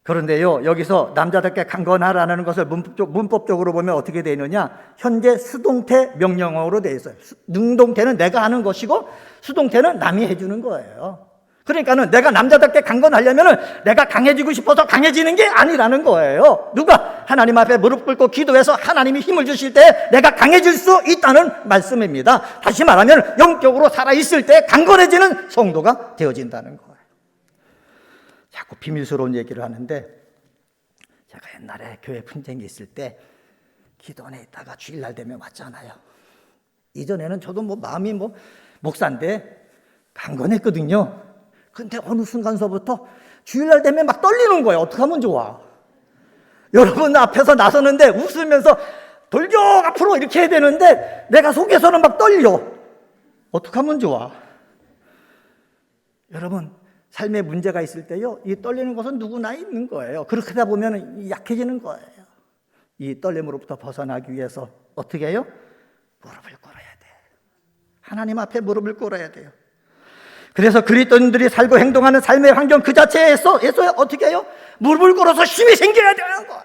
그런데요, 여기서 남자답게 강건하라는 것을 문법적으로 보면 어떻게 되느냐? 현재 수동태 명령어로 되어 있어요. 능동태는 내가 하는 것이고 수동태는 남이 해주는 거예요. 그러니까는 내가 남자답게 강건하려면은 내가 강해지고 싶어서 강해지는 게 아니라는 거예요. 누가 하나님 앞에 무릎 꿇고 기도해서 하나님이 힘을 주실 때 내가 강해질 수 있다는 말씀입니다. 다시 말하면 영적으로 살아있을 때 강건해지는 성도가 되어진다는 거예요. 자꾸 비밀스러운 얘기를 하는데, 제가 옛날에 교회 분쟁이 있을 때 기도원에 있다가 주일날 되면 왔잖아요. 이전에는 저도 마음이 목사인데 강건했거든요. 근데 어느 순간서부터 주일날 되면 막 떨리는 거예요. 어떻게 하면 좋아? 여러분 앞에서 나서는데 웃으면서 돌격 앞으로 이렇게 해야 되는데 내가 속에서는 막 떨려. 어떻게 하면 좋아? 여러분, 삶에 문제가 있을 때요, 이 떨리는 것은 누구나 있는 거예요. 그렇게 하다 보면 약해지는 거예요. 이 떨림으로부터 벗어나기 위해서 어떻게 해요? 무릎을 꿇어야 돼. 하나님 앞에 무릎을 꿇어야 돼요. 그래서 그리스도인들이 살고 행동하는 삶의 환경 그 자체에서 어떻게 해요? 무릎을 꿇어서 힘이 생겨야 되는 거예요.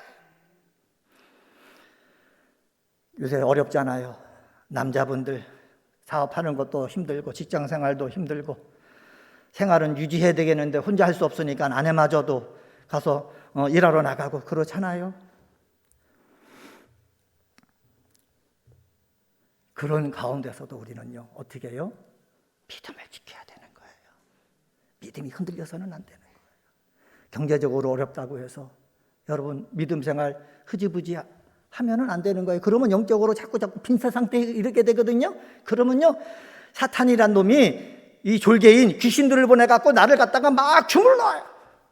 요새 어렵잖아요. 남자분들 사업하는 것도 힘들고 직장 생활도 힘들고 생활은 유지해야 되겠는데 혼자 할 수 없으니까 아내마저도 가서 일하러 나가고 그렇잖아요. 그런 가운데서도 우리는요, 어떻게 해요? 믿음을 지켜야 되는 거예요. 믿음이 흔들려서는 안 되는 거예요. 경제적으로 어렵다고 해서 여러분 믿음 생활 흐지부지 하면은 안 되는 거예요. 그러면 영적으로 자꾸 빈사 상태에 이르게 되거든요. 그러면요, 사탄이란 놈이 이 졸개인 귀신들을 보내갖고 나를 갖다가 막 주물러요.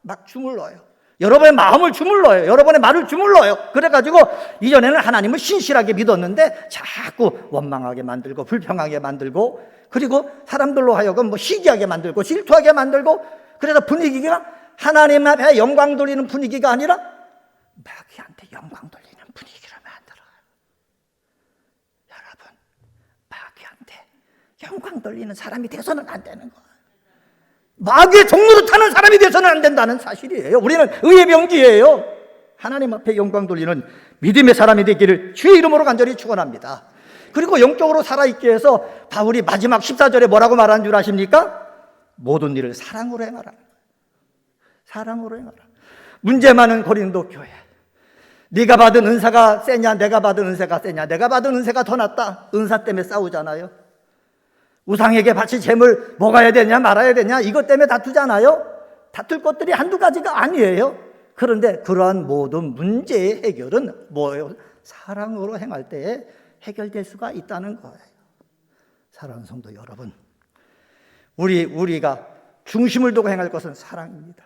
막 주물러요. 여러분의 마음을 주물러요. 여러분의 말을 주물러요. 그래가지고 이전에는 하나님을 신실하게 믿었는데 자꾸 원망하게 만들고 불평하게 만들고, 그리고 사람들로 하여금 시기하게 만들고 질투하게 만들고, 그래서 분위기가 하나님 앞에 영광 돌리는 분위기가 아니라 마귀한테 영광 돌리는 분위기로 만들어요. 여러분, 마귀한테 영광 돌리는 사람이 돼서는 안 되는 거예요. 마귀의 종로를 타는 사람이 돼서는 안 된다는 사실이에요. 우리는 의의 명기예요. 하나님 앞에 영광 돌리는 믿음의 사람이 되기를 주의 이름으로 간절히 축원합니다. 그리고 영적으로 살아있기 위해서 바울이 마지막 14절에 뭐라고 말하는 줄 아십니까? 모든 일을 사랑으로 행하라. 사랑으로 행하라. 문제 많은 고린도 교회, 네가 받은 은사가 세냐 내가 받은 은사가 세냐? 내가 받은 은사가 더 낫다. 은사 때문에 싸우잖아요. 우상에게 바칠 재물 먹어야 되냐 말아야 되냐 이것 때문에 다투잖아요. 다툴 것들이 한두 가지가 아니에요. 그런데 그러한 모든 문제의 해결은 뭐예요? 사랑으로 행할 때에 해결될 수가 있다는 거예요. 사랑하는 성도 여러분, 우리가 중심을 두고 행할 것은 사랑입니다.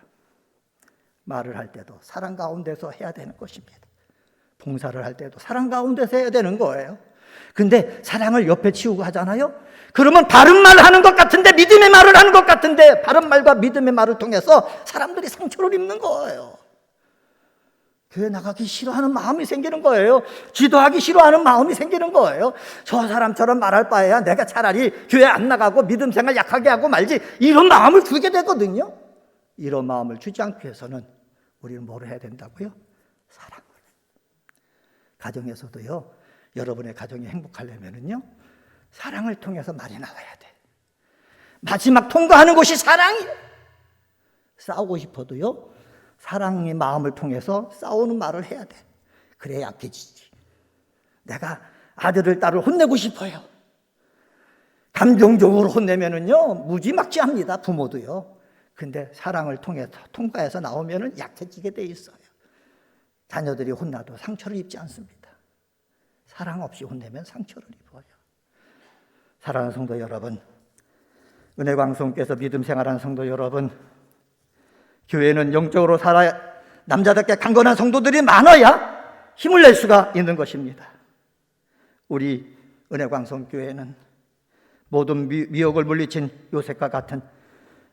말을 할 때도 사랑 가운데서 해야 되는 것입니다. 봉사를 할 때도 사랑 가운데서 해야 되는 거예요. 근데 사랑을 옆에 치우고 하잖아요. 그러면 바른 말을 하는 것 같은데, 믿음의 말을 하는 것 같은데, 바른 말과 믿음의 말을 통해서 사람들이 상처를 입는 거예요. 교회 나가기 싫어하는 마음이 생기는 거예요. 기도하기 싫어하는 마음이 생기는 거예요. 저 사람처럼 말할 바에야 내가 차라리 교회 안 나가고 믿음 생활 약하게 하고 말지, 이런 마음을 주게 되거든요. 이런 마음을 주지 않기 위해서는 우리는 뭘 해야 된다고요? 사랑을. 가정에서도요, 여러분의 가정이 행복하려면요, 사랑을 통해서 말이 나와야 돼. 마지막 통과하는 것이 사랑이에요. 싸우고 싶어도요, 사랑의 마음을 통해서 싸우는 말을 해야 돼. 그래야 약해지지. 내가 아들을 딸을 혼내고 싶어요. 감정적으로 혼내면은요, 무지막지합니다. 부모도요. 근데 사랑을 통해서 통과해서 나오면은 약해지게 돼 있어요. 자녀들이 혼나도 상처를 입지 않습니다. 사랑 없이 혼내면 상처를 입어요. 사랑하는 성도 여러분, 은혜광성께서 믿음 생활하는 성도 여러분, 교회는 영적으로 남자답게 강건한 성도들이 많아야 힘을 낼 수가 있는 것입니다. 우리 은혜광성교회는 모든 미혹을 물리친 요셉과 같은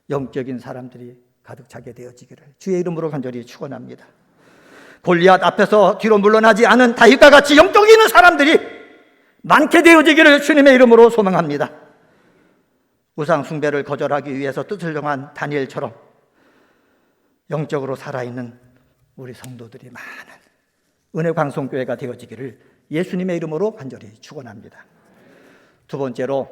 영적인 사람들이 가득 차게 되어지기를 주의 이름으로 간절히 축원합니다. 골리앗 앞에서 뒤로 물러나지 않은 다윗과 같이 영적이 있는 사람들이 많게 되어지기를 주님의 이름으로 소망합니다. 우상 숭배를 거절하기 위해서 뜻을 정한 다니엘처럼 영적으로 살아있는 우리 성도들이 많은 은혜광성교회가 되어지기를 예수님의 이름으로 간절히 축원합니다. 두 번째로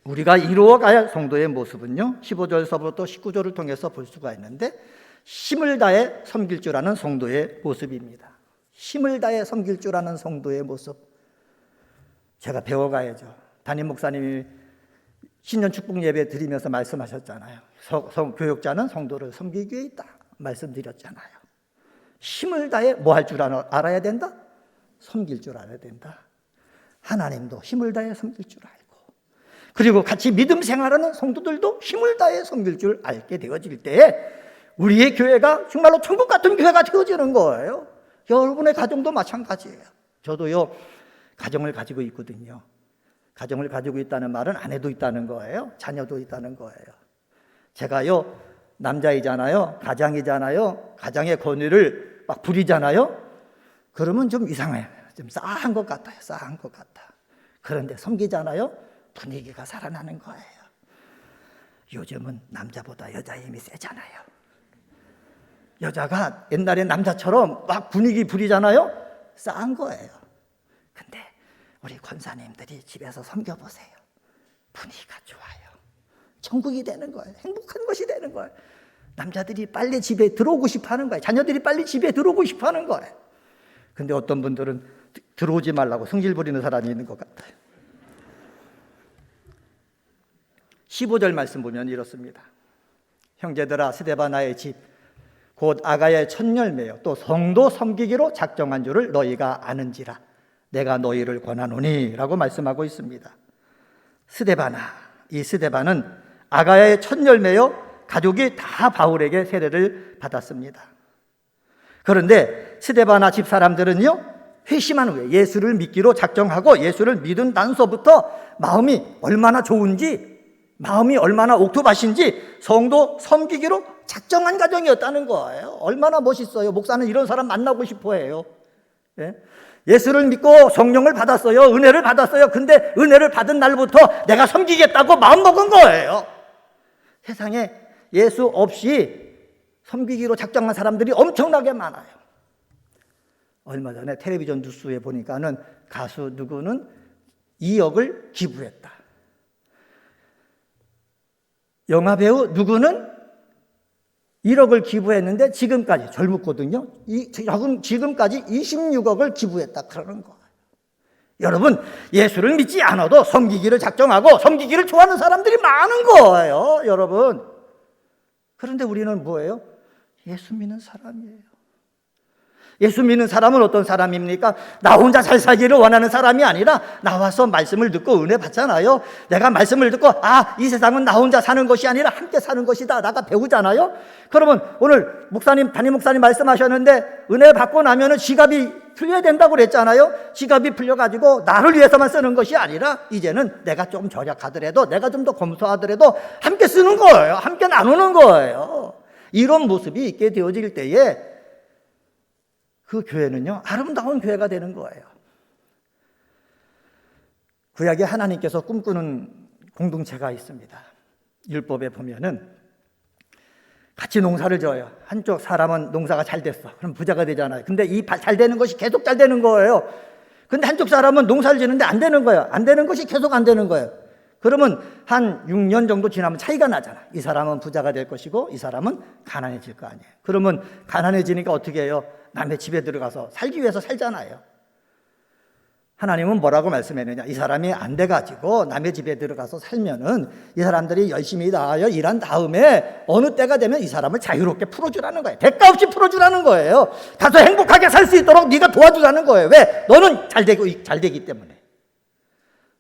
우리가 이루어가야 할 성도의 모습은요, 15절서부터 19절을 통해서 볼 수가 있는데 힘을 다해 섬길 줄 아는 성도의 모습입니다. 힘을 다해 섬길 줄 아는 성도의 모습, 제가 배워가야죠. 담임 목사님이 신년 축복 예배 드리면서 말씀하셨잖아요. 교육자는 성도를 섬기기 위해 있다 말씀드렸잖아요. 힘을 다해 뭐 할 줄 알아야 된다? 섬길 줄 알아야 된다. 하나님도 힘을 다해 섬길 줄 알고, 그리고 같이 믿음 생활하는 성도들도 힘을 다해 섬길 줄 알게 되어질 때에 우리의 교회가 정말로 천국 같은 교회가 되어지는 거예요. 여러분의 가정도 마찬가지예요. 저도요, 가정을 가지고 있거든요. 가정을 가지고 있다는 말은 아내도 있다는 거예요. 자녀도 있다는 거예요. 제가요, 남자이잖아요. 가장이잖아요. 가장의 권위를 막 부리잖아요. 그러면 좀 이상해요. 좀 싸한 것 같아요. 싸한 것 같아. 그런데 섬기잖아요. 분위기가 살아나는 거예요. 요즘은 남자보다 여자의 힘이 세잖아요. 여자가 옛날에 남자처럼 막 분위기 부리잖아요. 싸한 거예요. 근데 우리 권사님들이 집에서 섬겨보세요. 분위기가 좋아요. 천국이 되는 거예요. 행복한 것이 되는 거예요. 남자들이 빨리 집에 들어오고 싶어 하는 거예요. 자녀들이 빨리 집에 들어오고 싶어 하는 거예요. 근데 어떤 분들은 들어오지 말라고 성질 부리는 사람이 있는 것 같아요. 15절 말씀 보면 이렇습니다. 형제들아, 스데바나의 집 곧 아가야의 첫 열매요 또 성도 섬기기로 작정한 줄을 너희가 아는지라 내가 너희를 권하노니 라고 말씀하고 있습니다. 스데바나, 이 스데바는 아가야의 첫 열매요 가족이 다 바울에게 세례를 받았습니다. 그런데 스데바나 집 사람들은요, 회심한 후에 예수를 믿기로 작정하고 예수를 믿은 단서부터 마음이 얼마나 좋은지, 마음이 얼마나 옥토밭인지 성도 섬기기로 작정한 가정이었다는 거예요. 얼마나 멋있어요. 목사는 이런 사람 만나고 싶어 해요. 예? 예수를 믿고 성령을 받았어요. 은혜를 받았어요. 근데 은혜를 받은 날부터 내가 섬기겠다고 마음먹은 거예요. 세상에 예수 없이 섬기기로 작정한 사람들이 엄청나게 많아요. 얼마 전에 텔레비전 뉴스에 보니까는 가수 누구는 2억을 기부했다. 영화배우 누구는 1억을 기부했는데 지금까지 젊었거든요. 지금까지 26억을 기부했다 그러는 거예요. 여러분, 예수를 믿지 않아도 섬기기를 작정하고 섬기기를 좋아하는 사람들이 많은 거예요. 여러분. 그런데 우리는 뭐예요? 예수 믿는 사람이에요. 예수 믿는 사람은 어떤 사람입니까? 나 혼자 잘 살기를 원하는 사람이 아니라 나와서 말씀을 듣고 은혜 받잖아요. 내가 말씀을 듣고 이 세상은 나 혼자 사는 것이 아니라 함께 사는 것이다. 나가 배우잖아요. 그러면 오늘 담임 목사님 말씀하셨는데 은혜 받고 나면은 지갑이 풀려야 된다고 그랬잖아요. 지갑이 풀려가지고 나를 위해서만 쓰는 것이 아니라 이제는 내가 좀 절약하더라도 내가 좀 더 검소하더라도 함께 쓰는 거예요. 함께 나누는 거예요. 이런 모습이 있게 되어질 때에 그 교회는요, 아름다운 교회가 되는 거예요. 구약에 하나님께서 꿈꾸는 공동체가 있습니다. 율법에 보면은 같이 농사를 져요. 한쪽 사람은 농사가 잘 됐어. 그럼 부자가 되잖아요. 근데 이 잘 되는 것이 계속 잘 되는 거예요. 근데 한쪽 사람은 농사를 지는데 안 되는 거예요. 안 되는 것이 계속 안 되는 거예요. 그러면 한 6년 정도 지나면 차이가 나잖아. 이 사람은 부자가 될 것이고 이 사람은 가난해질 거 아니에요. 그러면 가난해지니까 어떻게 해요? 남의 집에 들어가서 살기 위해서 살잖아요. 하나님은 뭐라고 말씀했느냐? 이 사람이 안 돼가지고 남의 집에 들어가서 살면은 이 사람들이 열심히 나아요 일한 다음에 어느 때가 되면 이 사람을 자유롭게 풀어주라는 거예요. 대가 없이 풀어주라는 거예요. 가서 행복하게 살 수 있도록 네가 도와주라는 거예요. 왜? 너는 잘 되기 때문에.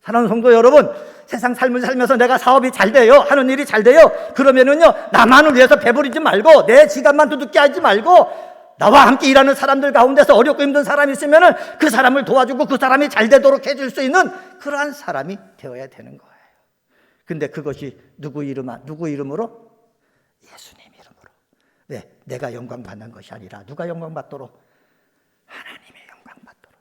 사랑하는 성도 여러분, 세상 삶을 살면서 내가 사업이 잘 돼요, 하는 일이 잘 돼요. 그러면은요, 나만을 위해서 배부리지 말고 내 지갑만 두둑게 하지 말고 나와 함께 일하는 사람들 가운데서 어렵고 힘든 사람이 있으면 그 사람을 도와주고 그 사람이 잘 되도록 해줄 수 있는 그러한 사람이 되어야 되는 거예요. 근데 그것이 누구 이름으로? 예수님 이름으로. 왜? 내가 영광 받는 것이 아니라 누가 영광 받도록? 하나님의 영광 받도록.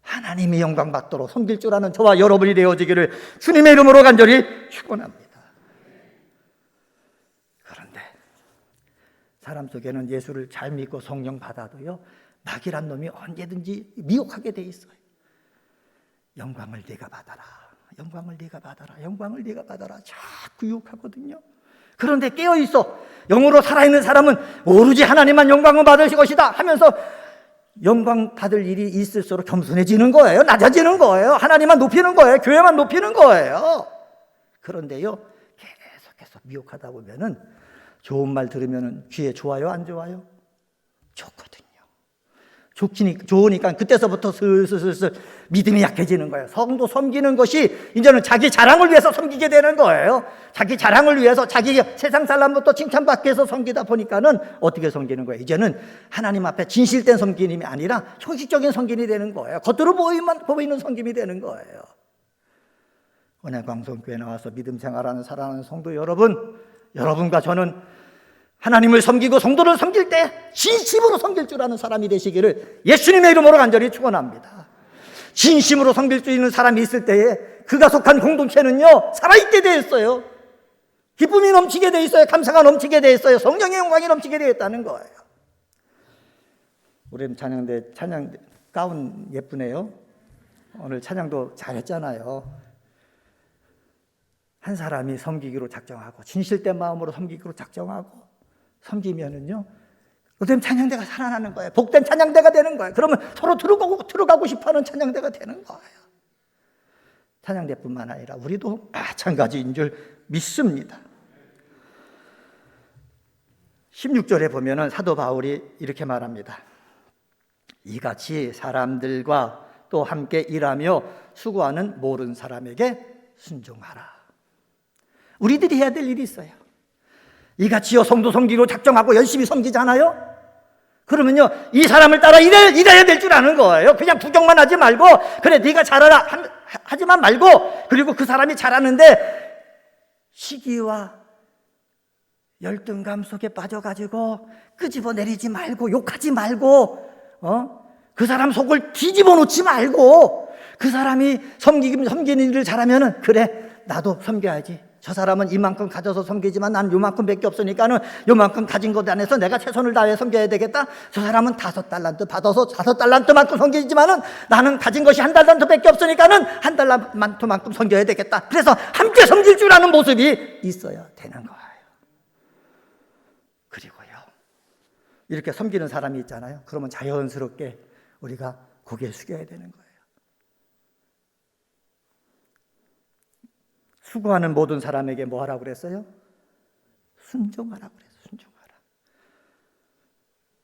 하나님이 영광 받도록 섬길 줄 아는 저와 여러분이 되어지기를 주님의 이름으로 간절히 축원합니다. 그런데 사람 속에는 예수를 잘 믿고 성령 받아도요, 마귀란 놈이 언제든지 미혹하게 돼 있어요. 영광을 네가 받아라, 영광을 네가 받아라, 영광을 네가 받아라, 자꾸 유혹하거든요. 그런데 깨어 있어. 영으로 살아있는 사람은 오로지 하나님만 영광을 받으실 것이다 하면서 영광 받을 일이 있을수록 겸손해지는 거예요. 낮아지는 거예요. 하나님만 높이는 거예요. 교회만 높이는 거예요. 그런데요, 계속해서 미혹하다 보면은 좋은 말 들으면 귀에 좋아요, 안 좋아요? 좋거든요. 좋으니까 그때서부터 슬슬 믿음이 약해지는 거예요. 성도 섬기는 것이 이제는 자기 자랑을 위해서 섬기게 되는 거예요. 자기 자랑을 위해서, 자기 세상 사람부터 칭찬받기 위해서 섬기다 보니까는 어떻게 섬기는 거예요? 이제는 하나님 앞에 진실된 섬김이 아니라 형식적인 섬김이 되는 거예요. 겉으로 보이는 섬김이 되는 거예요. 은혜광성교회 나와서 믿음 생활하는 사랑하는 성도 여러분, 여러분과 저는 하나님을 섬기고 성도를 섬길 때 진심으로 섬길 줄 아는 사람이 되시기를 예수님의 이름으로 간절히 축원합니다. 진심으로 섬길 수 있는 사람이 있을 때에 그가 속한 공동체는요, 살아있게 되어 있어요. 기쁨이 넘치게 되어 있어요. 감사가 넘치게 되어 있어요. 성령의 영광이 넘치게 되어 있다는 거예요. 우리 찬양대 가운 예쁘네요. 오늘 찬양도 잘했잖아요. 한 사람이 섬기기로 작정하고 진실된 마음으로 섬기기로 작정하고 섬기면은요, 그다음 찬양대가 살아나는 거예요. 복된 찬양대가 되는 거예요. 그러면 서로 들어가고 싶어하는 찬양대가 되는 거예요. 찬양대뿐만 아니라 우리도 마찬가지인 줄 믿습니다. 16절에 보면은 사도 바울이 이렇게 말합니다. 이같이 사람들과 또 함께 일하며 수고하는 모든 사람에게 순종하라. 우리들이 해야 될 일이 있어요. 이같이요, 성도 섬기로 작정하고 열심히 섬기잖아요. 그러면요, 이 사람을 따라 일해야 될 줄 아는 거예요. 그냥 구경만 하지 말고, 그래 네가 잘하라 하지만 말고, 그리고 그 사람이 잘하는데 시기와 열등감 속에 빠져가지고 끄집어내리지 말고, 욕하지 말고, 그 사람 속을 뒤집어 놓지 말고, 그 사람이 섬기는 일을 잘하면은 그래 나도 섬겨야지. 저 사람은 이만큼 가져서 섬기지만 난 요만큼밖에 없으니까는 요만큼 가진 것 안에서 내가 최선을 다해 섬겨야 되겠다. 저 사람은 5달란트 받아서 5달란트만큼 섬기지만은 나는 가진 것이 1달란트밖에 없으니까는 1달란트만큼 섬겨야 되겠다. 그래서 함께 섬길 줄 아는 모습이 있어야 되는 거예요. 그리고요, 이렇게 섬기는 사람이 있잖아요. 그러면 자연스럽게 우리가 고개 숙여야 되는 거예요. 수고하는 모든 사람에게 뭐 하라고 그랬어요? 순종하라고 그랬어요. 순종하라.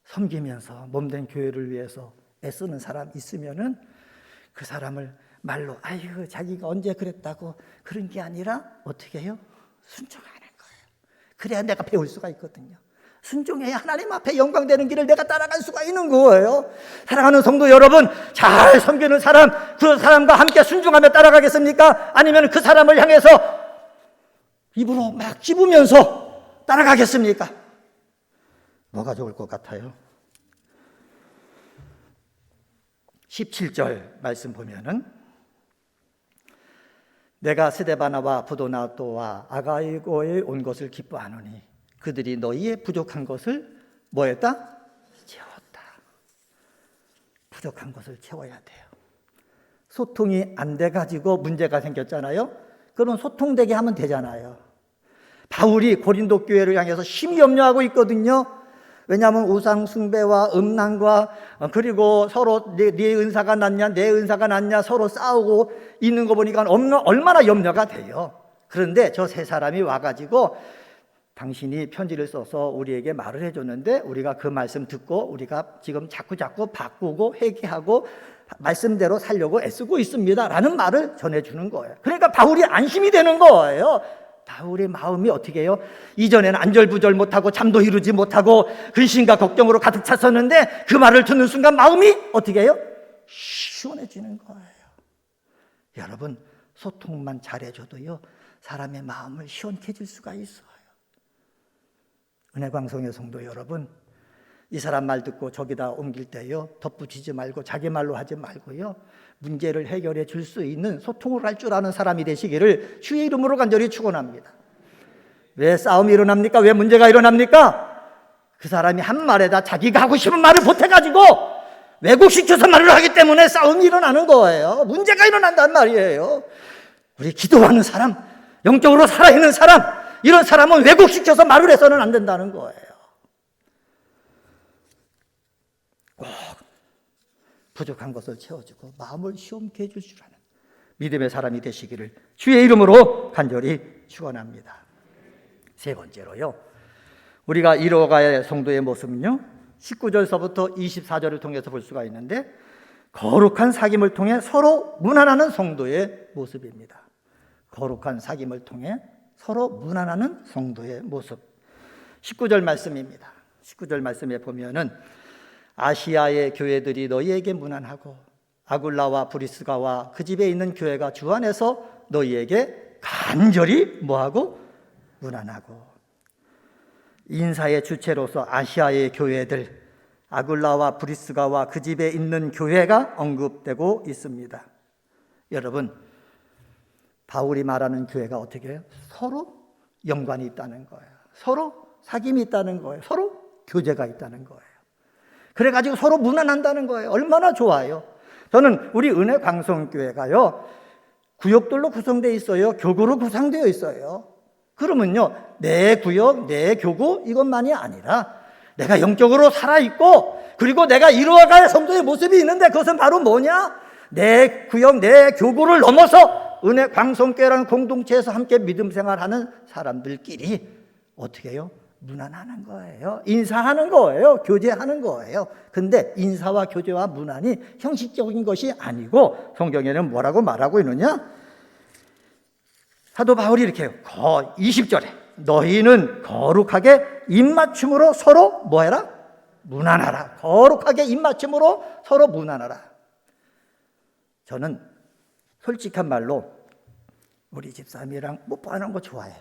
섬기면서 몸된 교회를 위해서 애쓰는 사람 있으면은 그 사람을 말로 아유 자기가 언제 그랬다고 그런 게 아니라 어떻게 해요? 순종하는 거예요. 그래야 내가 배울 수가 있거든요. 순종해야 하나님 앞에 영광되는 길을 내가 따라갈 수가 있는 거예요. 사랑하는 성도 여러분, 잘 섬기는 사람, 그 사람과 함께 순종하며 따라가겠습니까? 아니면 그 사람을 향해서 입으로 막 찝으면서 따라가겠습니까? 뭐가 좋을 것 같아요? 17절 말씀 보면은 내가 스데바나와 부도나도와 아가이고에 온 것을 기뻐하노니 그들이 너희의 부족한 것을 뭐했다? 채웠다. 부족한 것을 채워야 돼요. 소통이 안 돼가지고 문제가 생겼잖아요. 그럼 소통되게 하면 되잖아요. 바울이 고린도 교회를 향해서 심히 염려하고 있거든요. 왜냐하면 우상 숭배와 음란과 그리고 서로 네 은사가 낫냐 내 은사가 낫냐 서로 싸우고 있는 거 보니까 얼마나 염려가 돼요. 그런데 저 세 사람이 와가지고 당신이 편지를 써서 우리에게 말을 해줬는데 우리가 그 말씀 듣고 우리가 지금 자꾸 바꾸고 회개하고 말씀대로 살려고 애쓰고 있습니다 라는 말을 전해주는 거예요. 그러니까 바울이 안심이 되는 거예요. 바울의 마음이 어떻게 해요? 이전에는 안절부절 못하고 잠도 이루지 못하고 근심과 걱정으로 가득 찼었는데 그 말을 듣는 순간 마음이 어떻게 해요? 시원해지는 거예요. 여러분, 소통만 잘해줘도요 사람의 마음을 시원케 해줄 수가 있어요. 은혜광성의 성도 여러분, 이 사람 말 듣고 저기다 옮길 때요 덧붙이지 말고 자기 말로 하지 말고요 문제를 해결해 줄 수 있는 소통을 할 줄 아는 사람이 되시기를 주의 이름으로 간절히 축원합니다. 왜 싸움이 일어납니까? 왜 문제가 일어납니까? 그 사람이 한 말에다 자기가 하고 싶은 말을 보태가지고 왜곡시켜서 말을 하기 때문에 싸움이 일어나는 거예요. 문제가 일어난단 말이에요. 우리 기도하는 사람, 영적으로 살아있는 사람, 이런 사람은 왜곡시켜서 말을 해서는 안 된다는 거예요. 꼭 부족한 것을 채워주고 마음을 시원케 해줄 줄 아는 믿음의 사람이 되시기를 주의 이름으로 간절히 축원합니다. 세 번째로요, 우리가 이뤄가야 성도의 모습은요 19절서부터 24절을 통해서 볼 수가 있는데 거룩한 사귐을 통해 서로 문안하는 성도의 모습입니다. 거룩한 사귐을 통해 서로 문안하는 성도의 모습. 19절 말씀입니다. 19절 말씀에 보면은 아시아의 교회들이 너희에게 문안하고 아굴라와 브리스가와 그 집에 있는 교회가 주 안에서 너희에게 간절히 뭐하고? 문안하고. 인사의 주체로서 아시아의 교회들, 아굴라와 브리스가와 그 집에 있는 교회가 언급되고 있습니다. 여러분, 바울이 말하는 교회가 어떻게 해요? 서로 연관이 있다는 거예요. 서로 사귐이 있다는 거예요. 서로 교제가 있다는 거예요. 그래가지고 서로 문안한다는 거예요. 얼마나 좋아요. 저는 우리 은혜광성교회가요 구역들로 구성되어 있어요. 교구로 구성되어 있어요. 그러면요 내 구역, 내 교구 이것만이 아니라 내가 영적으로 살아있고 그리고 내가 이루어갈 성도의 모습이 있는데 그것은 바로 뭐냐? 내 구역, 내 교구를 넘어서 은혜광성교회라는 공동체에서 함께 믿음 생활하는 사람들끼리 어떻게 해요? 문안하는 거예요. 인사하는 거예요. 교제하는 거예요. 근데 인사와 교제와 문안이 형식적인 것이 아니고 성경에는 뭐라고 말하고 있느냐? 사도 바울이 이렇게 해요. 20절에 너희는 거룩하게 입맞춤으로 서로 뭐해라? 문안하라. 거룩하게 입맞춤으로 서로 문안하라. 저는 솔직한 말로 우리 집사람이랑 뽀뽀하는 거 좋아해.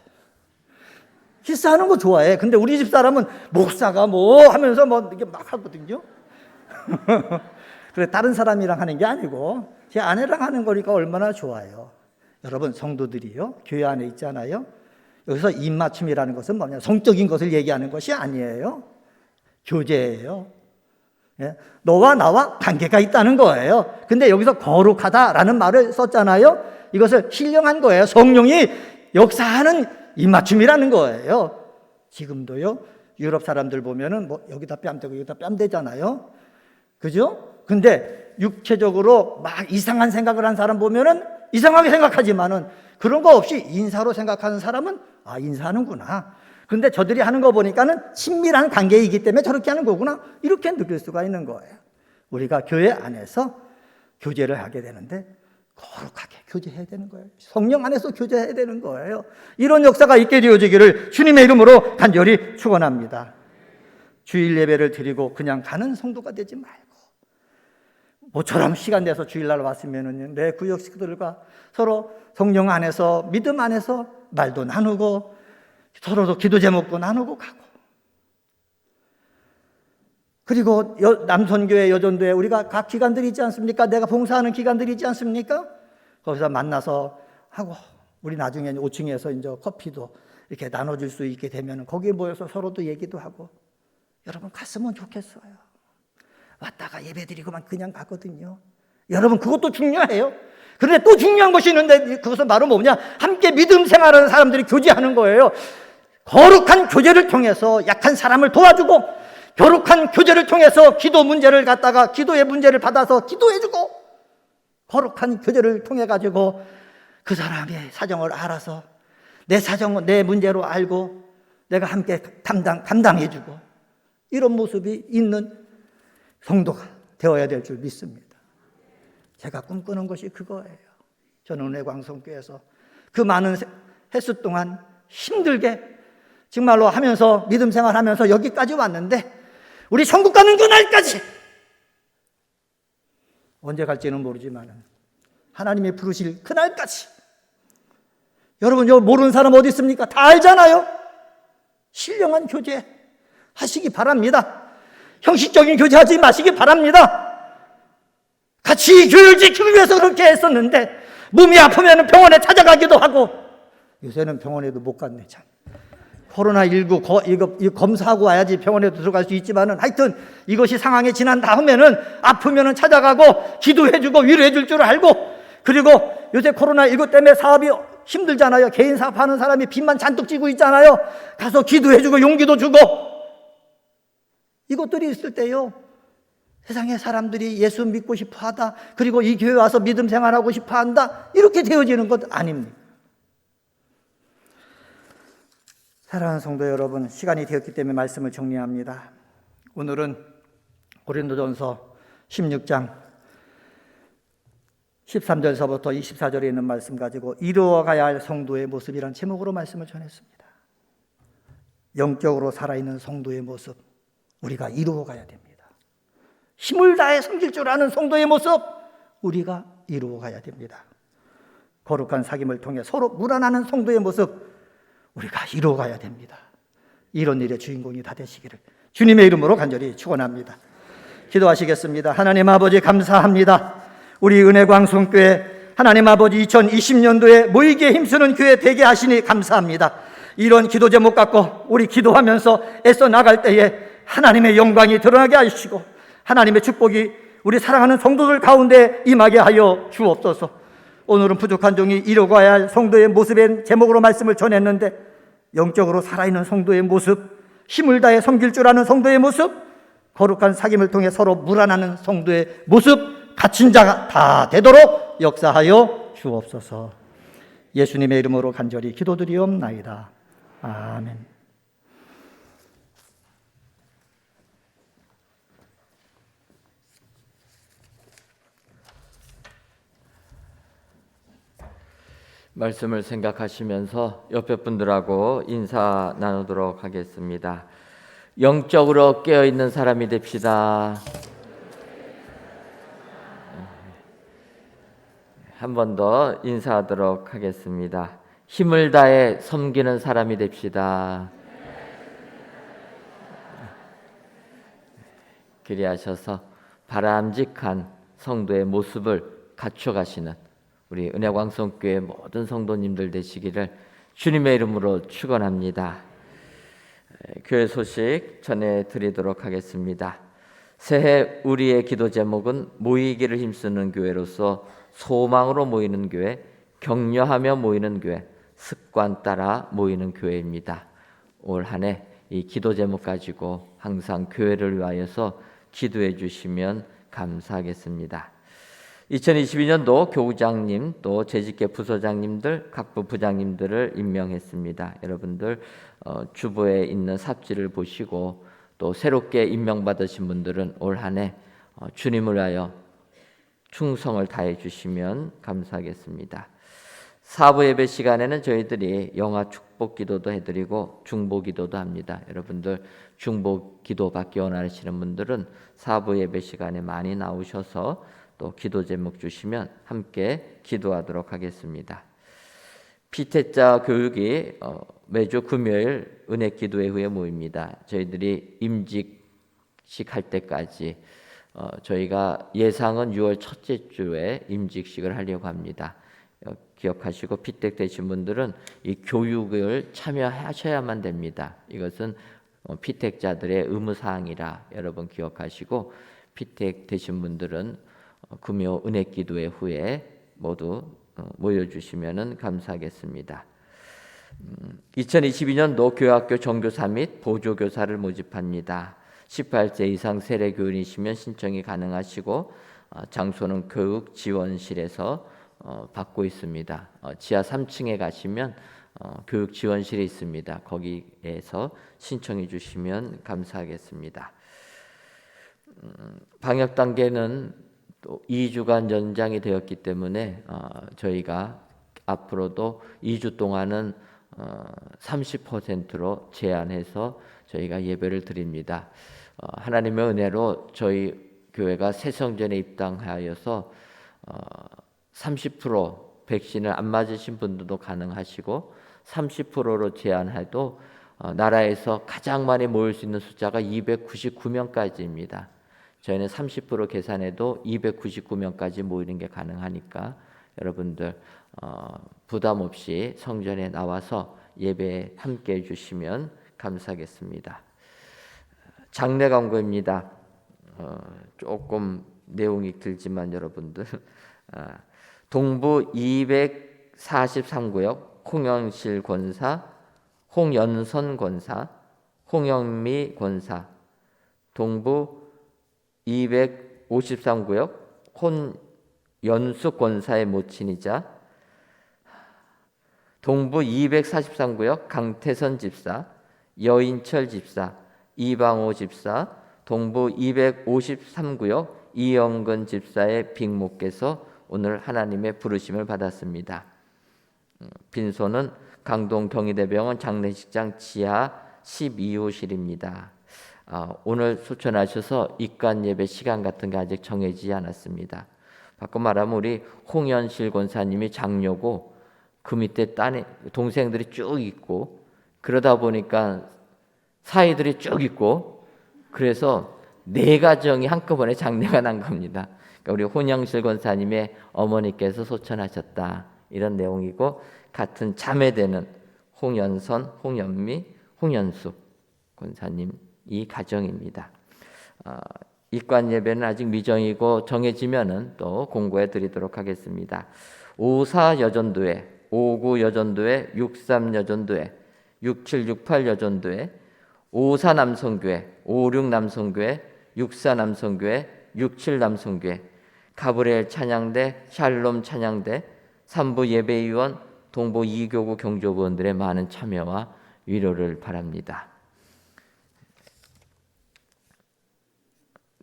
키스하는 거 좋아해. 근데 우리 집사람은 목사가 뭐 하면서 뭐 이렇게 막 하거든요. 그래 다른 사람이랑 하는 게 아니고 제 아내랑 하는 거니까 얼마나 좋아요. 여러분 성도들이요 교회 안에 있잖아요. 여기서 입맞춤이라는 것은 뭐냐? 성적인 것을 얘기하는 것이 아니에요. 교제예요. 예? 너와 나와 관계가 있다는 거예요. 근데 여기서 거룩하다라는 말을 썼잖아요. 이것을 신령한 거예요. 성령이 역사하는 입맞춤이라는 거예요. 지금도요 유럽 사람들 보면은 뭐 여기다 뺨 대고 여기다 뺨 대잖아요. 그죠? 근데 육체적으로 막 이상한 생각을 한 사람 보면은 이상하게 생각하지만은 그런 거 없이 인사로 생각하는 사람은 아 인사하는구나. 근데 저들이 하는 거 보니까는 친밀한 관계이기 때문에 저렇게 하는 거구나. 이렇게 느낄 수가 있는 거예요. 우리가 교회 안에서 교제를 하게 되는데 거룩하게 교제해야 되는 거예요. 성령 안에서 교제해야 되는 거예요. 이런 역사가 있게 되어지기를 주님의 이름으로 간절히 축원합니다. 주일 예배를 드리고 그냥 가는 성도가 되지 말고 모처럼 시간 내서 주일날 왔으면은 내 구역 식구들과 서로 성령 안에서 믿음 안에서 말도 나누고 서로도 기도 제목도 나누고 가고 그리고 남선교회, 여전도회 우리가 각 기관들이 있지 않습니까? 내가 봉사하는 기관들이 있지 않습니까? 거기서 만나서 하고 우리 나중에 5층에서 이제 커피도 이렇게 나눠줄 수 있게 되면 거기에 모여서 서로도 얘기도 하고 여러분 갔으면 좋겠어요. 왔다가 예배드리고만 그냥 가거든요. 여러분 그것도 중요해요. 그런데 또 중요한 것이 있는데 그것은 바로 뭐냐? 함께 믿음 생활하는 사람들이 교제하는 거예요. 거룩한 교제를 통해서 약한 사람을 도와주고 거룩한 교제를 통해서 기도 문제를 갖다가 기도의 문제를 받아서 기도해주고 거룩한 교제를 통해 가지고 그 사람의 사정을 알아서 내 사정을 내 문제로 알고 내가 함께 감당해주고 이런 모습이 있는 성도가 되어야 될 줄 믿습니다. 제가 꿈꾸는 것이 그거예요. 저는 은혜광성교회에서 그 많은 횟수 동안 힘들게 정말로 하면서 믿음 생활하면서 여기까지 왔는데 우리 천국 가는 그날까지 언제 갈지는 모르지만 하나님이 부르실 그날까지 여러분 저 모르는 사람 어디 있습니까? 다 알잖아요. 신령한 교제 하시기 바랍니다. 형식적인 교제 하지 마시기 바랍니다. 같이 교회를 지키기 위해서 그렇게 했었는데 몸이 아프면 병원에 찾아가기도 하고 요새는 병원에도 못 갔네 참. 코로나19 이거 검사하고 와야지 병원에도 들어갈 수 있지만은 하여튼 이것이 상황이 지난 다음에는 아프면은 찾아가고 기도해주고 위로해줄 줄 알고 그리고 요새 코로나19 때문에 사업이 힘들잖아요. 개인 사업하는 사람이 빚만 잔뜩 지고 있잖아요. 가서 기도해주고 용기도 주고 이것들이 있을 때요 세상의 사람들이 예수 믿고 싶어하다 그리고 이 교회 와서 믿음 생활하고 싶어한다 이렇게 되어지는 것 아닙니까? 사랑하는 성도 여러분, 시간이 되었기 때문에 말씀을 정리합니다. 오늘은 고린도전서 16장 13절서부터 24절에 있는 말씀 가지고 이루어가야 할 성도의 모습이란 제목으로 말씀을 전했습니다. 영적으로 살아있는 성도의 모습 우리가 이루어가야 됩니다. 힘을 다해 섬길 줄 아는 성도의 모습 우리가 이루어가야 됩니다. 거룩한 사귐을 통해 서로 무난하는 성도의 모습 우리가 이루어가야 됩니다. 이런 일의 주인공이 다 되시기를 주님의 이름으로 간절히 축원합니다. 기도하시겠습니다. 하나님 아버지 감사합니다. 우리 은혜광송교회 하나님 아버지 2020년도에 모이기에 힘쓰는 교회 되게 하시니 감사합니다. 이런 기도 제목 갖고 우리 기도하면서 애써 나갈 때에 하나님의 영광이 드러나게 하시고 하나님의 축복이 우리 사랑하는 성도들 가운데 임하게 하여 주옵소서. 오늘은 부족한 종이 이루어가야 할 성도의 모습의 제목으로 말씀을 전했는데 영적으로 살아있는 성도의 모습, 힘을 다해 섬길 줄 아는 성도의 모습, 거룩한 사귐을 통해 서로 무란하는 성도의 모습 갖춘 자가 다 되도록 역사하여 주옵소서. 예수님의 이름으로 간절히 기도드리옵나이다. 아멘. 말씀을 생각하시면서 옆에 분들하고 인사 나누도록 하겠습니다. 영적으로 깨어있는 사람이 됩시다. 한 번 더 인사하도록 하겠습니다. 힘을 다해 섬기는 사람이 됩시다. 그리하셔서 바람직한 성도의 모습을 갖춰가시는 우리 은혜광성교회 모든 성도님들 되시기를 주님의 이름으로 축원합니다. 교회 소식 전해드리도록 하겠습니다. 새해 우리의 기도 제목은 모이기를 힘쓰는 교회로서 소망으로 모이는 교회, 격려하며 모이는 교회, 습관 따라 모이는 교회입니다. 올 한 해 이 기도 제목 가지고 항상 교회를 위하여서 기도해 주시면 감사하겠습니다. 2022년도 교우장님 또 재직계 부서장님들 각부 부장님들을 임명했습니다. 여러분들 주보에 있는 삽지를 보시고 또 새롭게 임명받으신 분들은 올 한 해 주님을 위하여 충성을 다해 주시면 감사하겠습니다. 사부 예배 시간에는 저희들이 영아 축복 기도도 해드리고 중보 기도도 합니다. 여러분들 중보 기도 받기 원하시는 분들은 사부 예배 시간에 많이 나오셔서 또 기도 제목 주시면 함께 기도하도록 하겠습니다. 피태자 교육이 매주 금요일 은혜 기도회 후에 모입니다. 저희들이 임직식 할 때까지 저희가 예상은 6월 첫째 주에 임직식을 하려고 합니다. 기억하시고 피택 되신 분들은 이 교육을 참여하셔야만 됩니다. 이것은 피택자들의 의무사항이라 여러분 기억하시고 피택 되신 분들은 금요 은혜 기도회 후에 모두 모여주시면 감사하겠습니다. 2022년도 교회학교 정교사 및 보조교사를 모집합니다. 18세 이상 세례교인이시면 신청이 가능하시고 장소는 교육지원실에서 받고 있습니다. 지하 3층에 가시면 교육지원실이 있습니다. 거기에서 신청해 주시면 감사하겠습니다. 방역 단계는 또 2주간 연장이 되었기 때문에 저희가 앞으로도 2주 동안은 30%로 제한해서 저희가 예배를 드립니다. 하나님의 은혜로 저희 교회가 새성전에 입당하여서 30% 백신을 안 맞으신 분들도 가능하시고 30%로 제한해도 나라에서 가장 많이 모일 수 있는 숫자가 299명까지입니다. 저희는 30% 계산해도 299명까지 모이는 게 가능하니까 여러분들 부담 없이 성전에 나와서 예배에 함께 해주시면 감사하겠습니다. 장례 광고입니다. 조금 내용이 길지만 여러분들 동부 243구역 홍영실 권사, 홍연선 권사, 홍영미 권사, 동부 253구역 혼연숙 권사의 모친이자 동부 243구역 강태선 집사, 여인철 집사, 이방호 집사, 동부 253구역 이영근 집사의 빅목께서 오늘 하나님의 부르심을 받았습니다. 빈소는 강동 경희대병원 장례식장 지하 12호실입니다. 오늘 소천하셔서 입관 예배 시간 같은 게 아직 정해지지 않았습니다. 바꿔 말하면 우리 홍연실 권사님이 장녀고 그 밑에 동생들이 쭉 있고 그러다 보니까 사이들이 쭉 있고 그래서 4가정이 한꺼번에 장례가 난 겁니다. 그러니까 우리 홍영실 권사님의 어머니께서 소천하셨다 이런 내용이고 같은 자매되는 홍연선, 홍연미, 홍연숙 권사님 이 가정입니다. 입관 예배는 아직 미정이고 정해지면은 또 공고해 드리도록 하겠습니다. 54 여전도회, 59 여전도회, 63 여전도회, 67, 68 여전도회, 54 남성교회, 56 남성교회, 64 남성교회, 67 남성교회, 가브리엘 찬양대, 샬롬 찬양대, 3부 예배위원, 동부 2교구 경조부원들의 많은 참여와 위로를 바랍니다.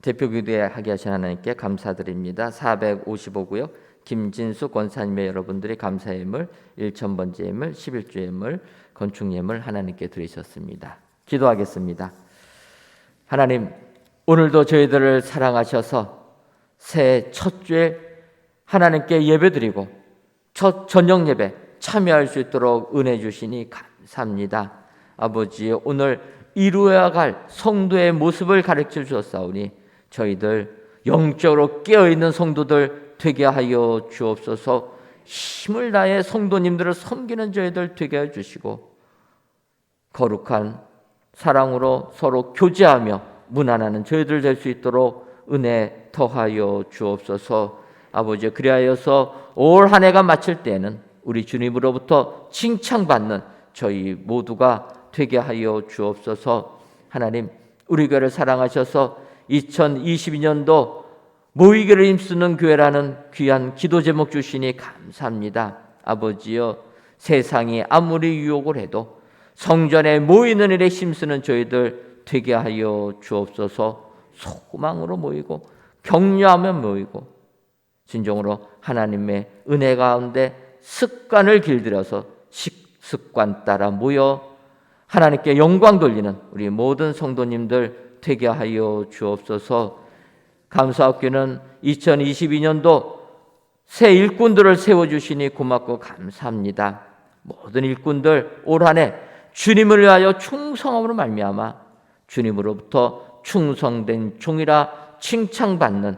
대표기도하게 하신 하나님께 감사드립니다. 455구역 김진수 권사님의 여러분들이 감사의 예물, 1,000번째 예물, 11주 예물, 건축 예물 하나님께 드리셨습니다. 기도하겠습니다. 하나님, 오늘도 저희들을 사랑하셔서 새해 첫 주에 하나님께 예배드리고 첫 저녁 예배 참여할 수 있도록 은혜 주시니 감사합니다. 아버지, 오늘 이루어야 갈 성도의 모습을 가르쳐 주셨사오니 저희들 영적으로 깨어있는 성도들 되게 하여 주옵소서. 힘을 다해 성도님들을 섬기는 저희들 되게 해 주시고 거룩한 사랑으로 서로 교제하며 문안하는 저희들 될 수 있도록 은혜 더하여 주옵소서. 아버지, 그리하여서 올 한 해가 마칠 때에는 우리 주님으로부터 칭찬받는 저희 모두가 되게 하여 주옵소서. 하나님, 우리 교회를 사랑하셔서 2022년도 모이기를 힘쓰는 교회라는 귀한 기도 제목 주시니 감사합니다. 아버지여, 세상이 아무리 유혹을 해도 성전에 모이는 일에 힘쓰는 저희들 되게 하여 주옵소서. 소망으로 모이고 격려하며 모이고 진정으로 하나님의 은혜 가운데 습관을 길들여서 습관 따라 모여 하나님께 영광 돌리는 우리 모든 성도님들 되게 하여 주옵소서. 감사학교는 2022년도 새 일꾼들을 세워주시니 고맙고 감사합니다. 모든 일꾼들 올 한 해 주님을 위하여 충성함으로 말미암아 주님으로부터 충성된 종이라 칭찬받는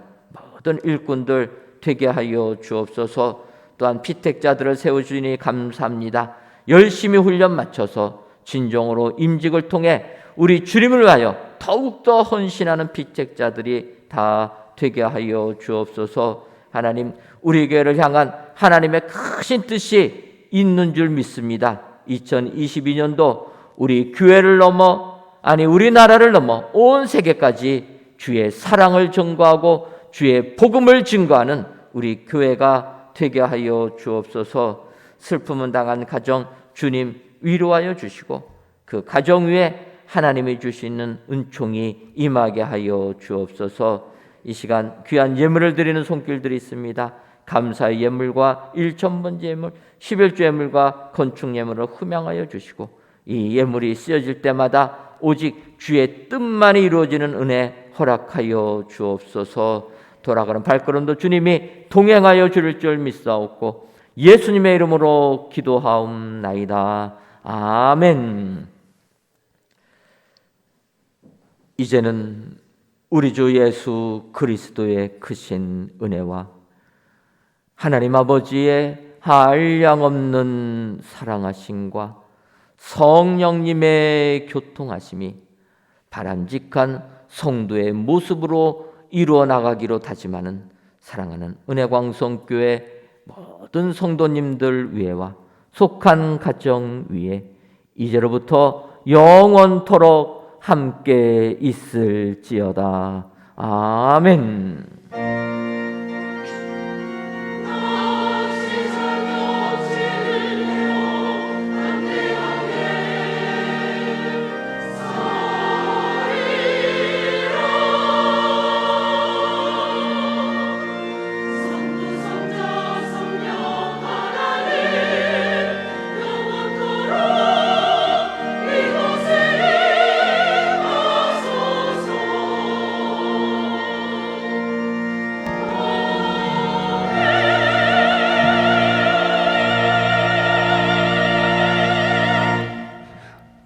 모든 일꾼들 되게 하여 주옵소서. 또한 피택자들을 세워주니 감사합니다. 열심히 훈련 마쳐서 진정으로 임직을 통해 우리 주님을 위하여 더욱더 헌신하는 피택자들이 다 되게 하여 주옵소서. 하나님, 우리 교회를 향한 하나님의 크신 뜻이 있는 줄 믿습니다. 2022년도 우리 교회를 넘어 우리나라를 넘어 온 세계까지 주의 사랑을 전거하고 주의 복음을 증거하는 우리 교회가 되게 하여 주옵소서. 슬픔을 당한 가정 주님 위로하여 주시고 그 가정 위에 하나님이 주시는 은총이 임하게 하여 주옵소서. 이 시간 귀한 예물을 드리는 손길들이 있습니다. 감사의 예물과 일천번제 예물, 십일조 예물과 건축 예물을 흠양하여 주시고 이 예물이 쓰여질 때마다 오직 주의 뜻만이 이루어지는 은혜 허락하여 주옵소서. 돌아가는 발걸음도 주님이 동행하여 주실 줄 믿사옵고 예수님의 이름으로 기도하옵나이다. 아멘. 이제는 우리 주 예수 그리스도의 크신 은혜와 하나님 아버지의 한량없는 사랑하심과 성령님의 교통하심이 바람직한 성도의 모습으로 이루어 나가기로 다짐하는 사랑하는 은혜광성교회 모든 성도님들 위에와 속한 가정 위에 이제로부터 영원토록 함께 있을지어다. 아멘.